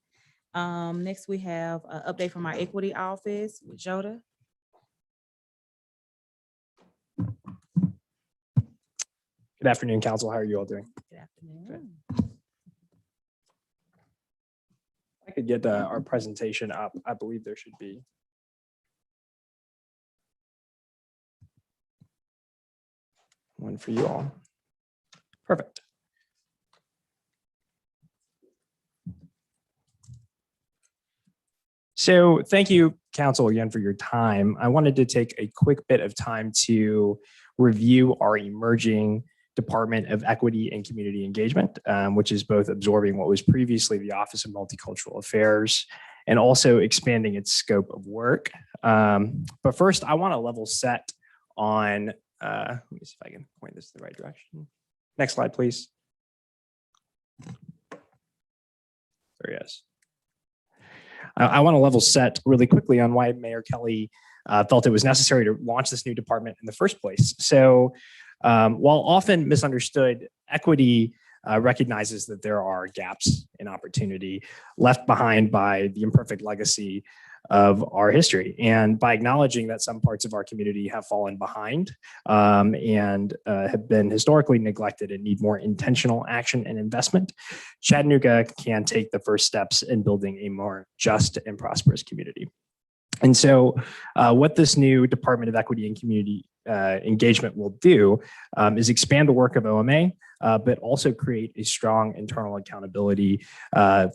Speaker 10: Next, we have an update from our equity office with Joda.
Speaker 4: Good afternoon, council. How are you all doing?
Speaker 10: Good afternoon.
Speaker 4: I could get our presentation up. I believe there should be. One for you all. Perfect. So thank you, council, again for your time. I wanted to take a quick bit of time to review our emerging Department of Equity and Community Engagement, which is both absorbing what was previously the Office of Multicultural Affairs and also expanding its scope of work. But first, I want to level set on, let me see if I can point this in the right direction. Next slide, please. There he is. I want to level set really quickly on why Mayor Kelly felt it was necessary to launch this new department in the first place. So while often misunderstood, equity recognizes that there are gaps in opportunity left behind by the imperfect legacy of our history. And by acknowledging that some parts of our community have fallen behind and have been historically neglected and need more intentional action and investment, Chattanooga can take the first steps in building a more just and prosperous community. And so what this new Department of Equity and Community Engagement will do is expand the work of OMA, but also create a strong internal accountability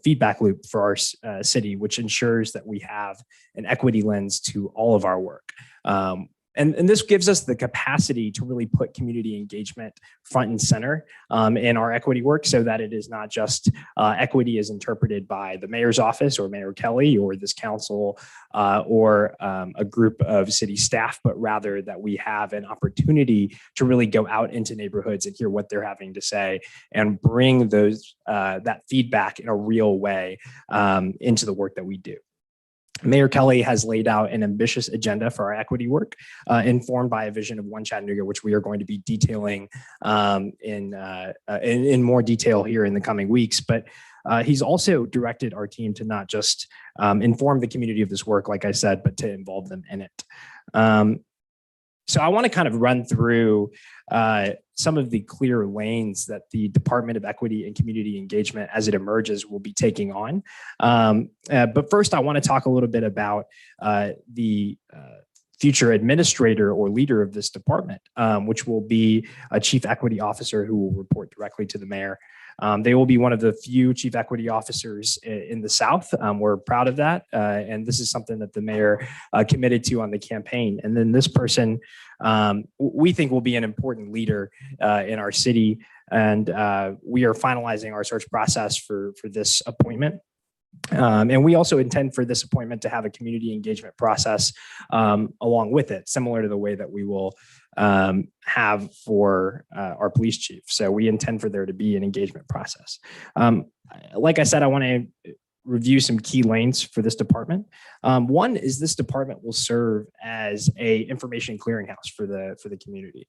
Speaker 4: feedback loop for our city, which ensures that we have an equity lens to all of our work. And this gives us the capacity to really put community engagement front and center in our equity work, so that it is not just equity as interpreted by the mayor's office or Mayor Kelly or this council or a group of city staff, but rather that we have an opportunity to really go out into neighborhoods and hear what they're having to say and bring those that feedback in a real way into the work that we do. Mayor Kelly has laid out an ambitious agenda for our equity work, informed by a vision of One Chattanooga, which we are going to be detailing in more detail here in the coming weeks. But he's also directed our team to not just inform the community of this work, like I said, but to involve them in it. So I want to kind of run through some of the clear lanes that the Department of Equity and Community Engagement as it emerges will be taking on. But first, I want to talk a little bit about the future administrator or leader of this department, which will be a chief equity officer who will report directly to the mayor. They will be one of the few chief equity officers in the South. We're proud of that. And this is something that the mayor committed to on the campaign. And then this person, we think will be an important leader in our city. And we are finalizing our search process for this appointment. And we also intend for this appointment to have a community engagement process along with it, similar to the way that we will have for our police chief. So we intend for there to be an engagement process. Like I said, I want to review some key lanes for this department. One is this department will serve as a information clearinghouse for the community.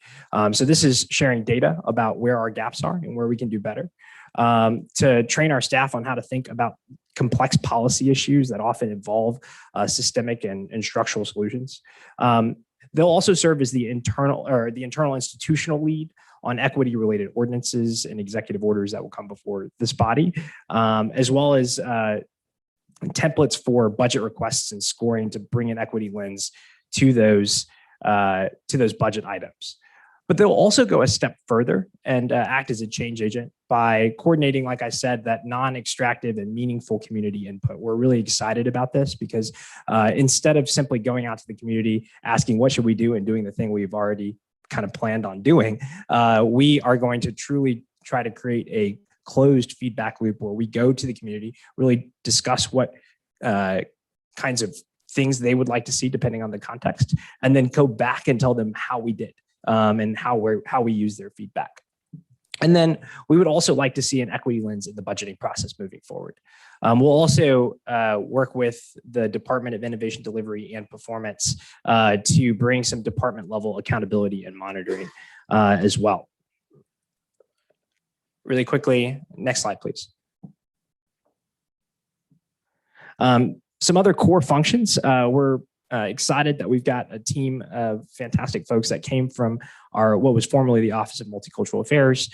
Speaker 4: So this is sharing data about where our gaps are and where we can do better. To train our staff on how to think about complex policy issues that often involve systemic and structural solutions. They'll also serve as the internal institutional lead on equity related ordinances and executive orders that will come before this body, as well as templates for budget requests and scoring to bring an equity lens to those budget items. But they'll also go a step further and act as a change agent by coordinating, like I said, that non-extractive and meaningful community input. We're really excited about this because instead of simply going out to the community, asking what should we do and doing the thing we've already kind of planned on doing, we are going to truly try to create a closed feedback loop where we go to the community, really discuss what kinds of things they would like to see depending on the context, and then go back and tell them how we did. And how we use their feedback. And then we would also like to see an equity lens in the budgeting process moving forward. We'll also work with the Department of Innovation Delivery and Performance to bring some department level accountability and monitoring as well. Really quickly, next slide, please. Some other core functions. We're excited that we've got a team of fantastic folks that came from what was formerly the Office of Multicultural Affairs,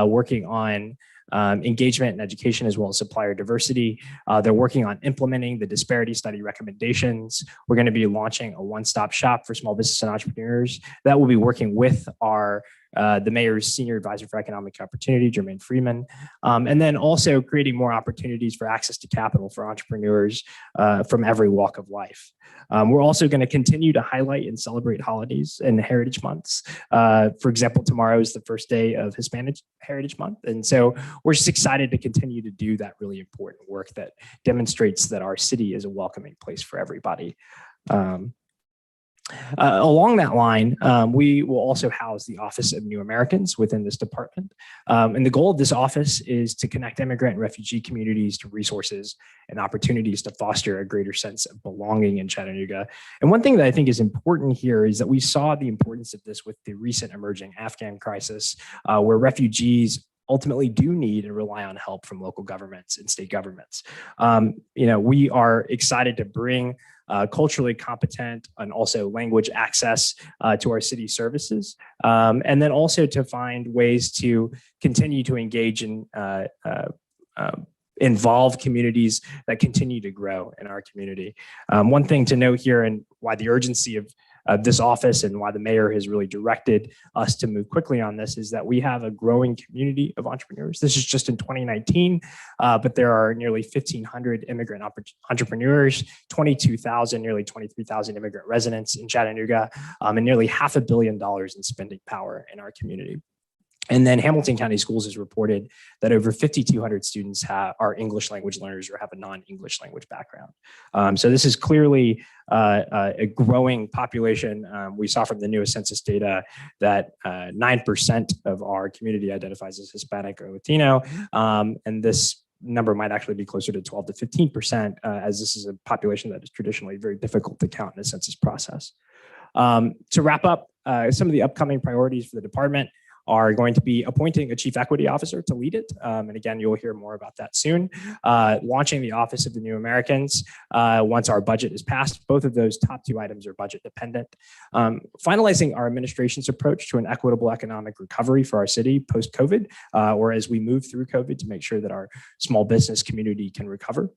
Speaker 4: working on engagement and education as well as supplier diversity. They're working on implementing the disparity study recommendations. We're going to be launching a one-stop shop for small business and entrepreneurs that will be working with the mayor's senior advisor for economic opportunity, Jermaine Freeman, and then also creating more opportunities for access to capital for entrepreneurs from every walk of life. We're also going to continue to highlight and celebrate holidays and heritage months. For example, tomorrow is the first day of Hispanic Heritage Month. And so we're just excited to continue to do that really important work that demonstrates that our city is a welcoming place for everybody. Along that line, we will also house the Office of New Americans within this department. And the goal of this office is to connect immigrant and refugee communities to resources and opportunities to foster a greater sense of belonging in Chattanooga. And one thing that I think is important here is that we saw the importance of this with the recent emerging Afghan crisis, where refugees ultimately do need and rely on help from local governments and state governments. We are excited to bring culturally competent, and also language access to our city services. And then also to find ways to continue to engage in involve communities that continue to grow in our community. One thing to note here, and why the urgency of this office and why the mayor has really directed us to move quickly on this, is that we have a growing community of entrepreneurs. This is just in 2019, but there are nearly 1,500 immigrant entrepreneurs, 22,000, nearly 23,000 immigrant residents in Chattanooga, and nearly $500 million in spending power in our community. And then Hamilton County Schools has reported that over 5,200 students are English language learners or have a non-English language background. So this is clearly a growing population. We saw from the newest census data that 9% of our community identifies as Hispanic or Latino, and this number might actually be closer to 12 to 15%, as this is a population that is traditionally very difficult to count in a census process. To wrap up, some of the upcoming priorities for the department are going to be appointing a chief equity officer to lead it. And again, you'll hear more about that soon. Launching the Office of the New Americans once our budget is passed. Both of those top two items are budget dependent. Finalizing our administration's approach to an equitable economic recovery for our city post-COVID, or as we move through COVID, to make sure that our small business community can recover.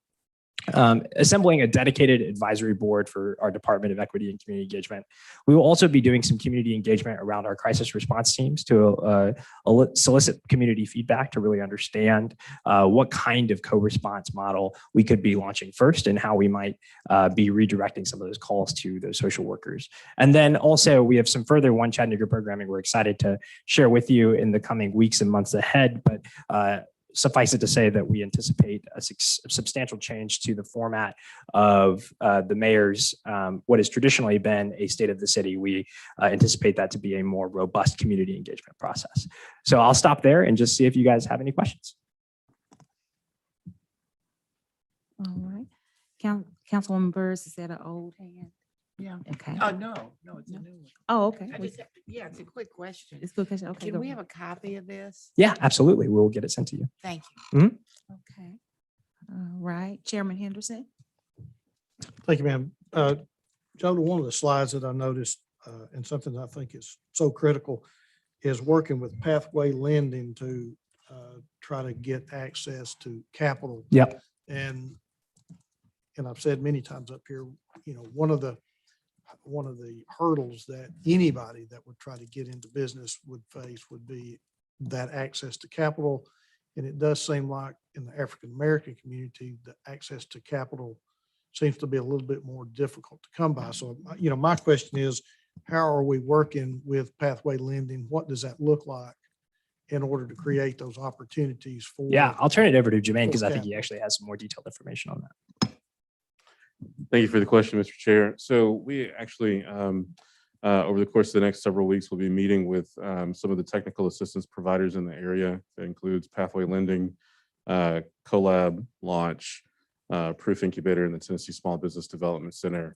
Speaker 4: Assembling a dedicated advisory board for our Department of Equity and Community Engagement. We will also be doing some community engagement around our crisis response teams to solicit community feedback to really understand what kind of co-response model we could be launching first and how we might be redirecting some of those calls to those social workers. And then also we have some further One Chattanooga programming we're excited to share with you in the coming weeks and months ahead, but suffice it to say that we anticipate a substantial change to the format of the mayor's, what has traditionally been a state of the city. We anticipate that to be a more robust community engagement process. So I'll stop there and just see if you guys have any questions.
Speaker 10: All right. Councilwoman Burrs, is that an old hand?
Speaker 5: Yeah.
Speaker 10: Okay.
Speaker 5: No, it's a new one.
Speaker 10: Oh, okay.
Speaker 5: Yeah, it's a quick question.
Speaker 10: It's a good question. Okay.
Speaker 5: Can
Speaker 10: go
Speaker 5: we
Speaker 10: ahead.
Speaker 5: have a copy of this?
Speaker 4: Yeah, absolutely. We'll get it sent to you.
Speaker 5: Thank you.
Speaker 10: Okay. All right. Chairman Henderson.
Speaker 3: Thank you, ma'am. Joe, one of the slides that I noticed, and something that I think is so critical, is working with Pathway Lending to try to get access to capital.
Speaker 4: Yep.
Speaker 3: And I've said many times up here, one of the hurdles that anybody that would try to get into business would face would be that access to capital. And it does seem like in the African-American community, the access to capital seems to be a little bit more difficult to come by. So, my question is, how are we working with Pathway Lending? What does that look like in order to create those opportunities for?
Speaker 4: Yeah, I'll turn it over to Jermaine because I think he actually has some more detailed information on that.
Speaker 15: Thank you for the question, Mr. Chair. So we actually, over the course of the next several weeks, we'll be meeting with some of the technical assistance providers in the area. That includes Pathway Lending, Collab, Launch, Proof Incubator, and the Tennessee Small Business Development Center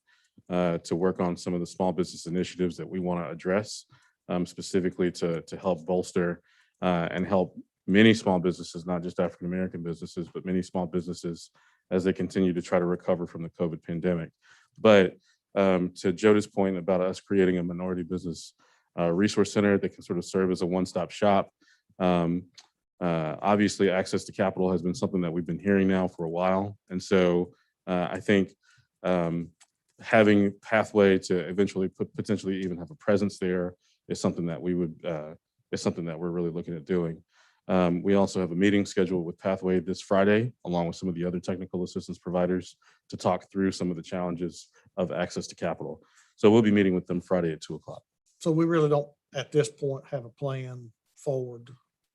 Speaker 15: to work on some of the small business initiatives that we want to address, specifically to help bolster and help many small businesses, not just African-American businesses, but many small businesses as they continue to try to recover from the COVID pandemic. But to Joda's point about us creating a minority business resource center that can sort of serve as a one-stop shop, obviously access to capital has been something that we've been hearing now for a while. And so I think having Pathway to eventually potentially even have a presence there is something that we would, is something that we're really looking at doing. We also have a meeting scheduled with Pathway this Friday, along with some of the other technical assistance providers to talk through some of the challenges of access to capital. So we'll be meeting with them Friday at 2:00.
Speaker 3: So we really don't, at this point, have a plan forward.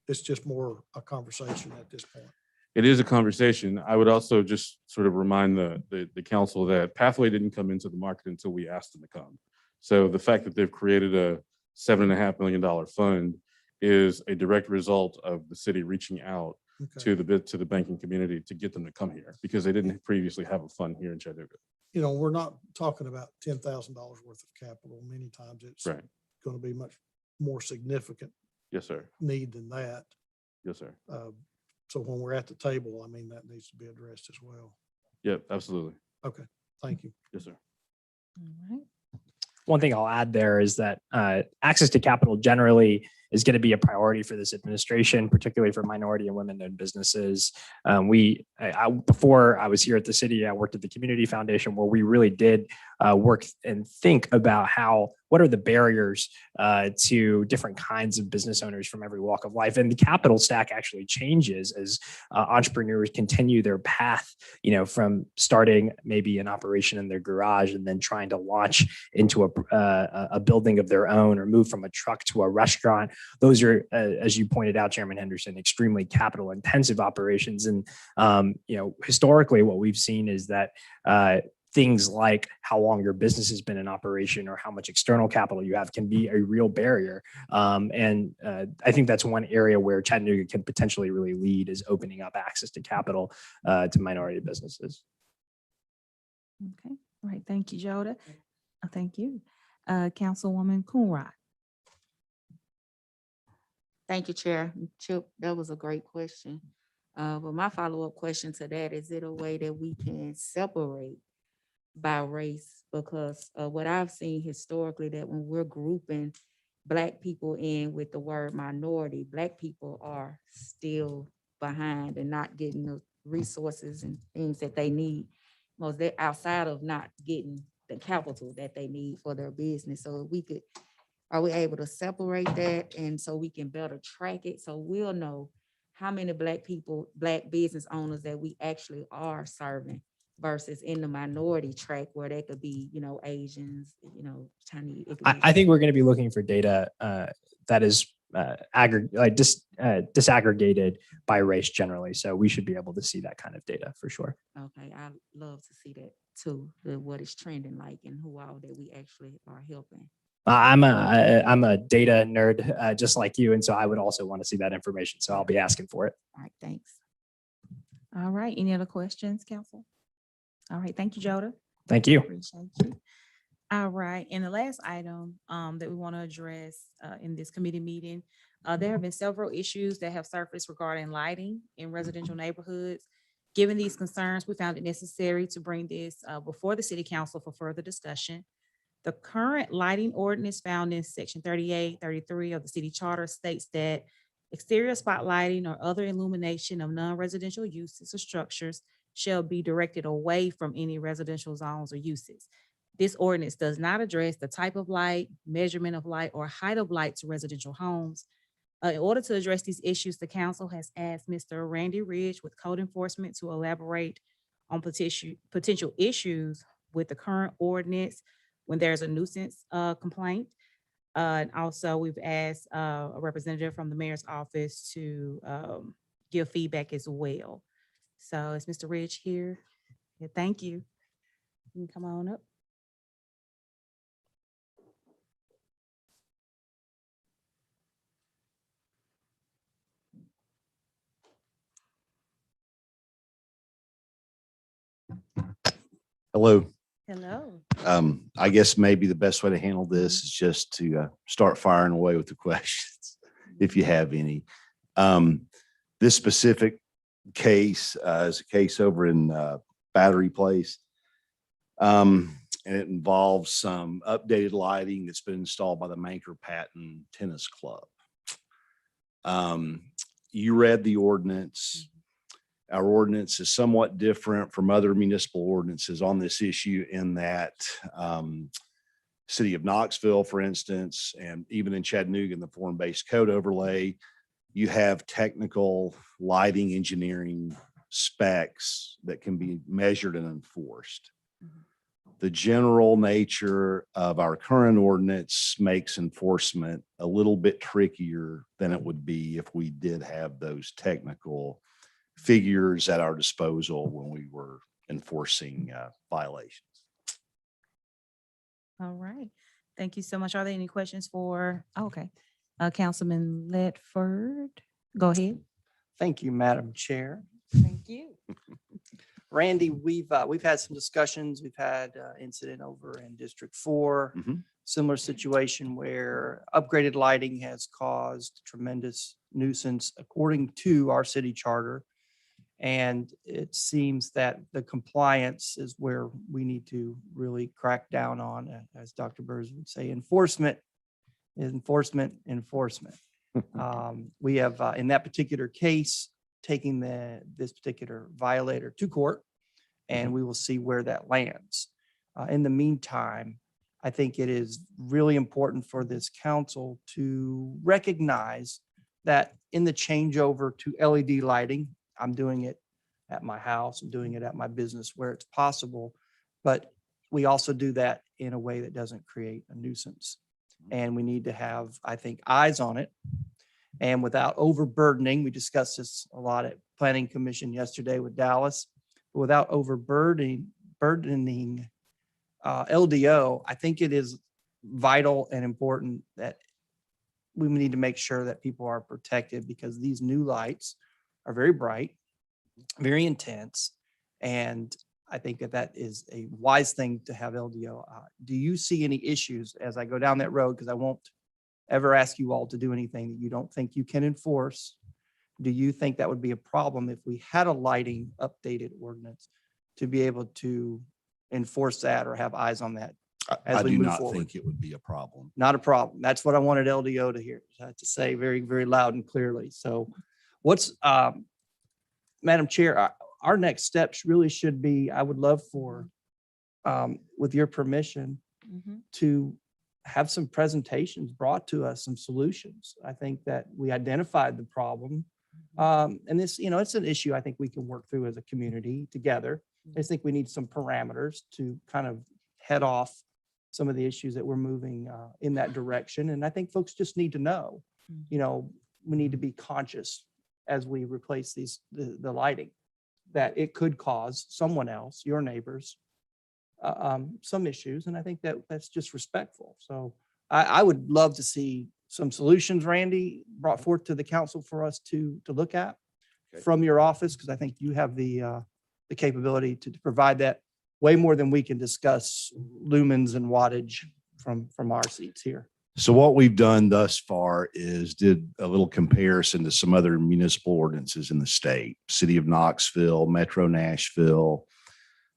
Speaker 3: It's just more a conversation at this point.
Speaker 15: It is a conversation. I would also just sort of remind the council that Pathway didn't come into the market until we asked them to come. So the fact that they've created a $7.5 million fund is a direct result of the city reaching out to the banking community to get them to come here because they didn't previously have a fund here in Chattanooga.
Speaker 3: We're not talking about $10,000 worth of capital. Many times it's
Speaker 15: Right.
Speaker 3: going to be much more significant
Speaker 15: Yes, sir.
Speaker 3: need than that.
Speaker 15: Yes, sir.
Speaker 3: So when we're at the table, that needs to be addressed as well.
Speaker 15: Yep, absolutely.
Speaker 3: Okay. Thank you.
Speaker 15: Yes, sir.
Speaker 5: All right.
Speaker 4: One thing I'll add there is that access to capital generally is going to be a priority for this administration, particularly for minority and women-owned businesses. Before I was here at the city, I worked at the Community Foundation, where we really did work and think about what are the barriers to different kinds of business owners from every walk of life. And the capital stack actually changes as entrepreneurs continue their path, from starting maybe an operation in their garage and then trying to launch into a building of their own, or move from a truck to a restaurant. Those are, as you pointed out, Chairman Henderson, extremely capital intensive operations. And, historically, what we've seen is that things like how long your business has been in operation or how much external capital you have can be a real barrier. I think that's one area where Chattanooga can potentially really lead, is opening up access to capital to minority businesses.
Speaker 10: Okay, all right. Thank you, Joda. Thank you. Councilwoman Coonrod.
Speaker 7: Thank you, Chair. Chip, that was a great question. But my follow-up question to that, is it a way that we can separate by race? Because what I've seen historically, that when we're grouping Black people in with the word minority, Black people are still behind and not getting the resources and things that they need. Most they're outside of not getting the capital that they need for their business. So are we able to separate that, and so we can better track it, so we'll know how many Black people, Black business owners that we actually are serving, versus in the minority track where they could be, Asians, Chinese.
Speaker 4: I think we're going to be looking for data that is disaggregated by race generally. So we should be able to see that kind of data for sure.
Speaker 7: Okay, I love to see that too, what is trending like and who all that we actually are helping.
Speaker 4: I'm a data nerd, just like you. And so I would also want to see that information. So I'll be asking for it.
Speaker 7: All right, thanks.
Speaker 10: All right, any other questions, council? All right, thank you, Joda.
Speaker 4: Thank you.
Speaker 10: Appreciate you. All right, and the last item that we want to address in this committee meeting, there have been several issues that have surfaced regarding lighting in residential neighborhoods. Given these concerns, we found it necessary to bring this before the city council for further discussion. The current lighting ordinance found in section 38, 33 of the city charter states that exterior spotlighting or other illumination of non-residential uses or structures shall be directed away from any residential zones or uses. This ordinance does not address the type of light, measurement of light, or height of light to residential homes. In order to address these issues, the council has asked Mr. Randy Ridge with code enforcement to elaborate on potential issues with the current ordinance when there's a nuisance complaint. And also we've asked a representative from the mayor's office to give feedback as well. So is Mr. Ridge here? Yeah, thank you. You can come on up.
Speaker 16: Hello.
Speaker 10: Hello.
Speaker 16: I guess maybe the best way to handle this is just to start firing away with the questions, if you have any. This specific case is a case over in Battery Place. And it involves some updated lighting that's been installed by the Manker Patton Tennis Club. You read the ordinance. Our ordinance is somewhat different from other municipal ordinances on this issue in that city of Knoxville, for instance, and even in Chattanooga in the form-based code overlay, you have technical lighting engineering specs that can be measured and enforced. The general nature of our current ordinance makes enforcement a little bit trickier than it would be if we did have those technical figures at our disposal when we were enforcing violations.
Speaker 10: All right. Thank you so much. Are there any questions for, okay, Councilman Ledford? Go ahead.
Speaker 6: Thank you, Madam Chair.
Speaker 10: Thank you.
Speaker 6: Randy, we've had some discussions. We've had incident over in District 4, similar situation where upgraded lighting has caused tremendous nuisance according to our city charter. And it seems that the compliance is where we need to really crack down on, as Dr. Burrs would say, enforcement. We have, in that particular case, taking this particular violator to court, and we will see where that lands. In the meantime, I think it is really important for this council to recognize that in the changeover to LED lighting, I'm doing it at my house, I'm doing it at my business where it's possible, but we also do that in a way that doesn't create a nuisance. And we need to have, I think, eyes on it. And without overburdening, we discussed this a lot at Planning Commission yesterday with Dallas, but without burdening LDO, I think it is vital and important that we need to make sure that people are protected, because these new lights are very bright, very intense. And I think that is a wise thing to have LDO. Do you see any issues as I go down that road? Because I won't ever ask you all to do anything that you don't think you can enforce. Do you think that would be a problem if we had a lighting updated ordinance to be able to enforce that or have eyes on that?
Speaker 16: I do not think it would be a problem.
Speaker 6: Not a problem. That's what I wanted LDO to hear, to say very, very loud and clearly. So what's, Madam Chair, our next steps really should be, I would love for, with your permission, to have some presentations brought to us, some solutions. I think that we identified the problem. And this, it's an issue I think we can work through as a community together. I just think we need some parameters to kind of head off some of the issues that we're moving in that direction. And I think folks just need to know, we need to be conscious as we replace the lighting, that it could cause someone else, your neighbors, some issues. And I think that's just respectful. So I would love to see some solutions, Randy, brought forth to the council for us to look at from your office, because I think you have the capability to provide that way more than we can discuss lumens and wattage from our seats here.
Speaker 16: So what we've done thus far is did a little comparison to some other municipal ordinances in the state, City of Knoxville, Metro Nashville.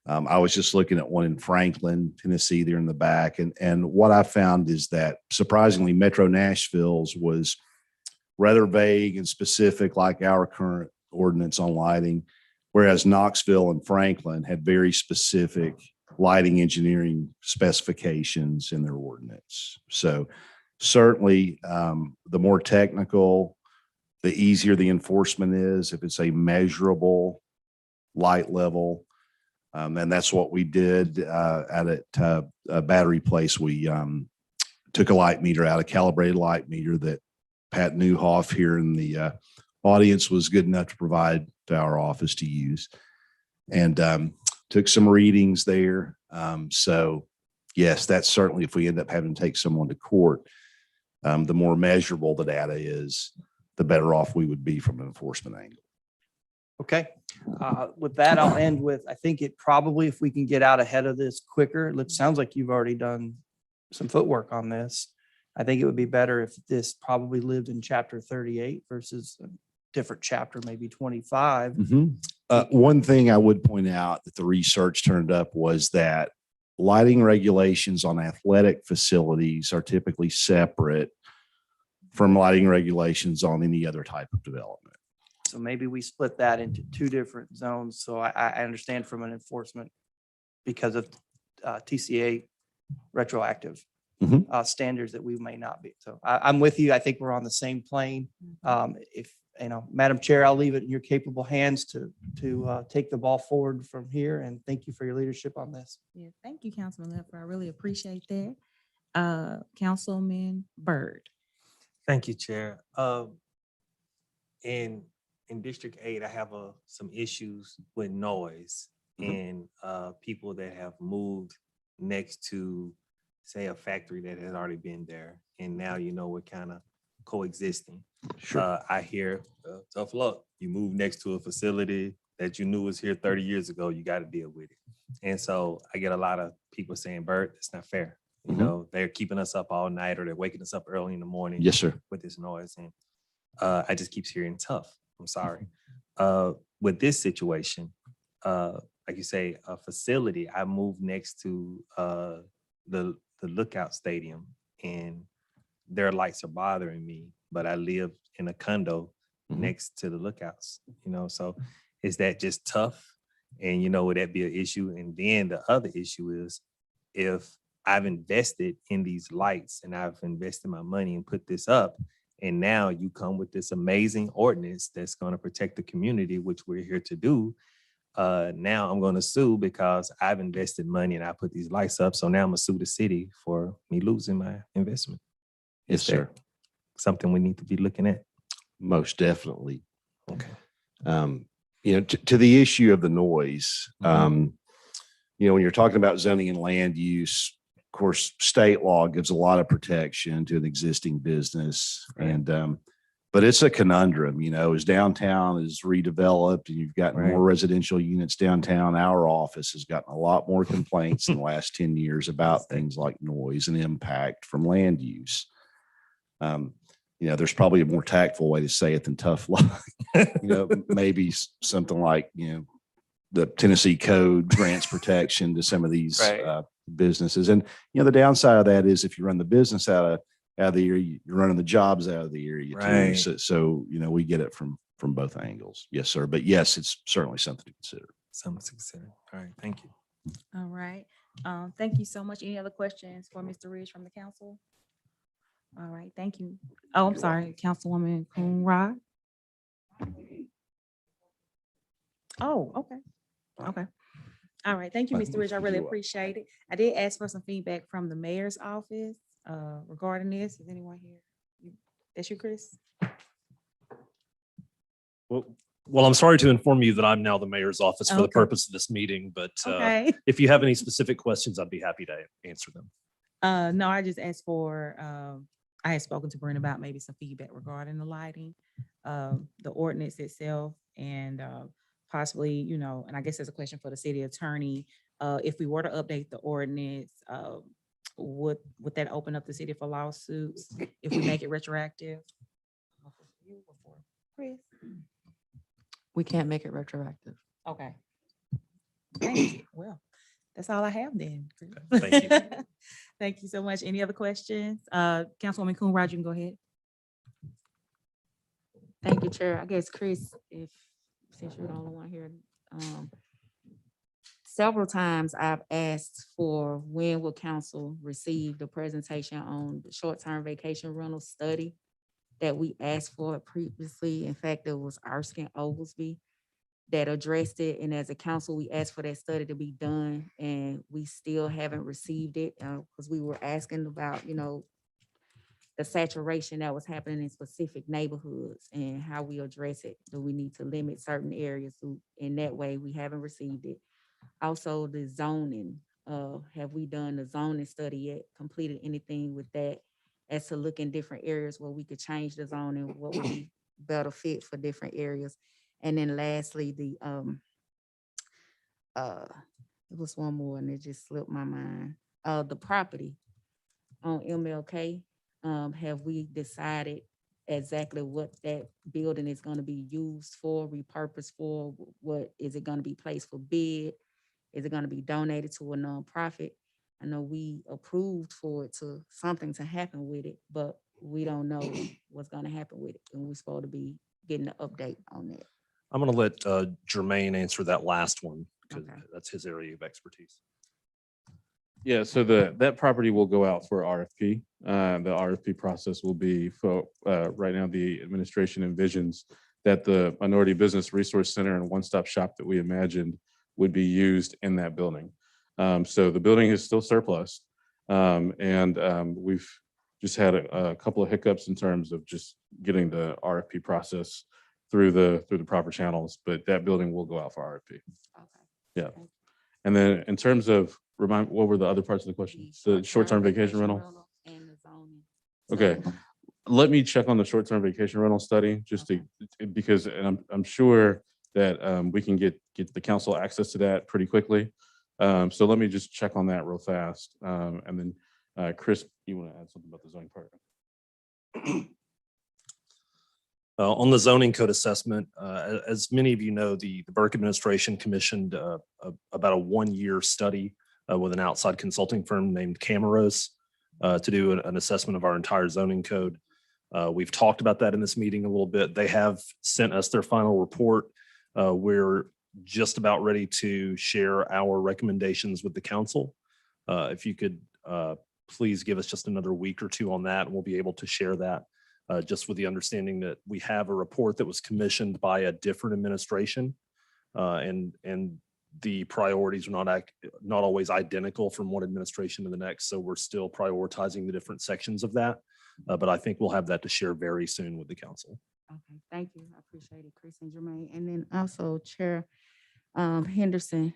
Speaker 16: I was just looking at one in Franklin, Tennessee, there in the back. And what I found is that surprisingly, Metro Nashville's was rather vague and specific, like our current ordinance on lighting, whereas Knoxville and Franklin had very specific lighting engineering specifications in their ordinance. So certainly the more technical, the easier the enforcement is if it's a measurable light level. And that's what we did at a battery place. We took a light meter out, a calibrated light meter that Pat Newhoff here in the audience was good enough to provide to our office to use, and took some readings there. So yes, that's certainly, if we end up having to take someone to court, the more measurable the data is, the better off we would be from an enforcement angle.
Speaker 6: Okay. With that, I'll end with, I think it probably, if we can get out ahead of this quicker, it sounds like you've already done some footwork on this. I think it would be better if this probably lived in chapter 38 versus a different chapter, maybe 25.
Speaker 16: One thing I would point out that the research turned up was that lighting regulations on athletic facilities are typically separate from lighting regulations on any other type of development.
Speaker 6: So maybe we split that into two different zones. So I understand from an enforcement, because of TCA retroactive standards, that we may not be. So I'm with you. I think we're on the same plane. If, Madam Chair, I'll leave it in your capable hands to take the ball forward from here. And thank you for your leadership on this.
Speaker 10: Yeah, thank you, Councilman Leffer. I really appreciate that. Councilman Byrd.
Speaker 9: Thank you, Chair. In District 8, I have some issues with noise and people that have moved next to, say, a factory that has already been there. And now, we're kind of coexisting.
Speaker 16: Sure.
Speaker 9: I hear, tough luck. You move next to a facility that you knew was here 30 years ago, you got to deal with it. And so I get a lot of people saying, Bert, it's not fair. They're keeping us up all night, or they're waking us up early in the morning.
Speaker 16: Yes, sir.
Speaker 9: With this noise. And I just keep hearing tough. I'm sorry. with this situation, like you say, a facility, I moved next to the Lookout Stadium, and their lights are bothering me, but I live in a condo next to the Lookouts, so is that just tough? And, would that be an issue? And then the other issue is, if I've invested in these lights and I've invested my money and put this up, and now you come with this amazing ordinance that's going to protect the community, which we're here to do. Now I'm going to sue because I've invested money and I put these lights up. So now I'm going to sue the city for me losing my investment.
Speaker 16: Yes,
Speaker 9: Is that
Speaker 16: sir.
Speaker 9: something we need to be looking at?
Speaker 16: Most definitely.
Speaker 9: Okay.
Speaker 16: To the issue of the noise, when you're talking about zoning and land use, of course, state law gives a lot of protection to an existing business.
Speaker 9: Right.
Speaker 16: But it's a conundrum, as downtown is redeveloped and you've got
Speaker 9: Right.
Speaker 16: more residential units downtown, our office has gotten a lot more complaints in the last 10 years about things like noise and impact from land use. There's probably a more tactful way to say it than tough luck. Maybe something like, the Tennessee code grants protection to some of these
Speaker 9: Right.
Speaker 16: businesses. And, the downside of that is if you run the business out of the area, you're running the jobs out of the area too.
Speaker 9: Right.
Speaker 16: So, we get it from both angles. Yes, sir. But yes, it's certainly something to consider.
Speaker 9: Something to consider. All right. Thank you.
Speaker 10: All right. Thank you so much. Any other questions for Mr. Ridge from the council? All right, thank you. Oh, I'm sorry, Councilwoman Coonrod. Oh, okay. Okay. All right. Thank you, Mr. Ridge. I really appreciate it. I did ask for some feedback from the mayor's office regarding this. Is anyone here? That's you, Chris?
Speaker 17: Well, I'm sorry to inform you that I'm now the mayor's office for the
Speaker 10: Okay.
Speaker 17: purpose of this meeting, but
Speaker 10: Okay.
Speaker 17: if you have any specific questions, I'd be happy to answer them.
Speaker 10: No, I just asked for, I had spoken to Brent about maybe some feedback regarding the lighting, the ordinance itself, and possibly, and I guess there's a question for the city attorney. If we were to update the ordinance, would that open up the city for lawsuits if we make it retroactive? Chris?
Speaker 18: We can't make it retroactive.
Speaker 10: Okay. Thank you. Well, that's all I have then. Chris.
Speaker 17: Thank you.
Speaker 10: Thank you so much. Any other questions? Councilwoman Coonrod, you can go ahead.
Speaker 7: Thank you, Chair. I guess, Chris, since you're the only one here, several times I've asked for when will council receive the presentation on the short-term vacation rental study that we asked for previously. In fact, it was Erskine Oglesby that addressed it. And as a council, we asked for that study to be done, and we still haven't received it because we were asking about, the saturation that was happening in specific neighborhoods and how we address it. Do we need to limit certain areas? In that way, we haven't received it. Also, the zoning, have we done the zoning study yet? Completed anything with that as to look in different areas where we could change the zoning, what would be better fit for different areas? And then lastly, it was one more and it just slipped my mind. The property on MLK, have we decided exactly what that building is going to be used for, repurposed for? What is it going to be placed for bid? Is it going to be donated to a nonprofit? I know we approved for it to something to happen with it, but we don't know what's going to happen with it. And we're supposed to be getting an update on that.
Speaker 17: I'm going to let Jermaine answer that last one because
Speaker 7: Okay.
Speaker 17: that's his area of expertise.
Speaker 15: Yeah, so that property will go out for RFP. The RFP process will be for, right now, the administration envisions that the Minority Business Resource Center and one-stop shop that we imagined would be used in that building. So the building is still surplus. And we've just had a couple of hiccups in terms of just getting the RFP process through the proper channels, but that building will go out for RFP.
Speaker 7: Okay.
Speaker 15: Yeah. And then in terms of, remind, what were the other parts of the question? The short-term vacation rental?
Speaker 7: And the zoning.
Speaker 15: Okay. Let me check on the short-term vacation rental study just to, because, and I'm sure that we can get the council access to that pretty quickly. So let me just check on that real fast. And then Chris, you want to add something about the zoning part?
Speaker 17: On the zoning code assessment, as many of you know, the Burke administration commissioned about a 1-year study with an outside consulting firm named Camaros to do an assessment of our entire zoning code. We've talked about that in this meeting a little bit. They have sent us their final report. We're just about ready to share our recommendations with the council. If you could please give us just another week or two on that, and we'll be able to share that. Just with the understanding that we have a report that was commissioned by a different administration, and the priorities are not always identical from one administration to the next. So we're still prioritizing the different sections of that, but I think we'll have that to share very soon with the council.
Speaker 7: Okay, thank you. I appreciate it, Chris and Jermaine. And then also Chair Henderson,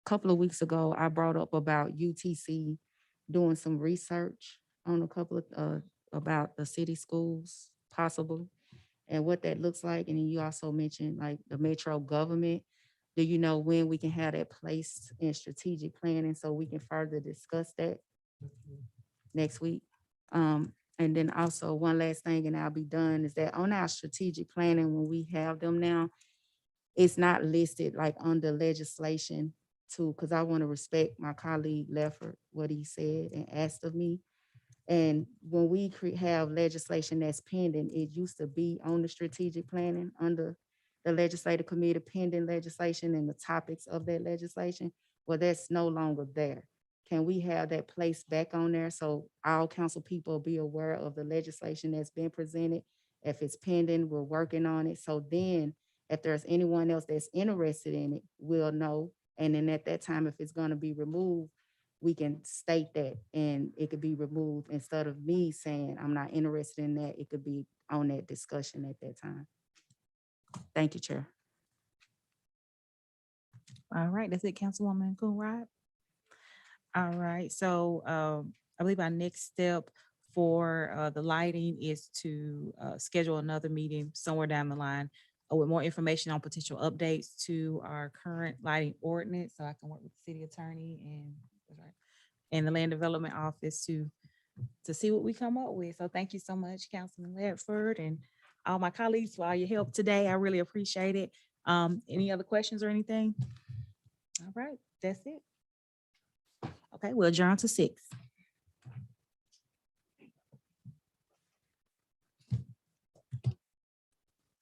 Speaker 7: couple of weeks ago, I brought up about UTC doing some research on a couple of about the city schools possible and what that looks like. And then you also mentioned like the metro government. Do you know when we can have that placed in strategic planning so we can further discuss that next week? And then also one last thing, and I'll be done, is that on our strategic planning, when we have them now, it's not listed like under legislation too, because I want to respect my colleague Lefford, what he said and asked of me. And when we have legislation that's pending, it used to be on the strategic planning under the legislative committee pending legislation and the topics of that legislation. Well, that's no longer there. Can we have that placed back on there so all council people be aware of the legislation that's been presented? If it's pending, we're working on it. So then if there's anyone else that's interested in it, we'll know. And then at that time, if it's going to be removed, we can state that and it could be removed instead of me saying I'm not interested in that. It could be on that discussion at that time. Thank you, Chair.
Speaker 10: All right, that's it, Councilwoman Coonrod. All right, so I believe our next step for the lighting is to schedule another meeting somewhere down the line with more information on potential updates to our current lighting ordinance. So I can work with the city attorney and the land development office to see what we come up with. So thank you so much, Councilman Ledford, and all my colleagues for all your help today. I really appreciate it. Any other questions or anything? All right, that's it. Okay, we'll adjourn to 6.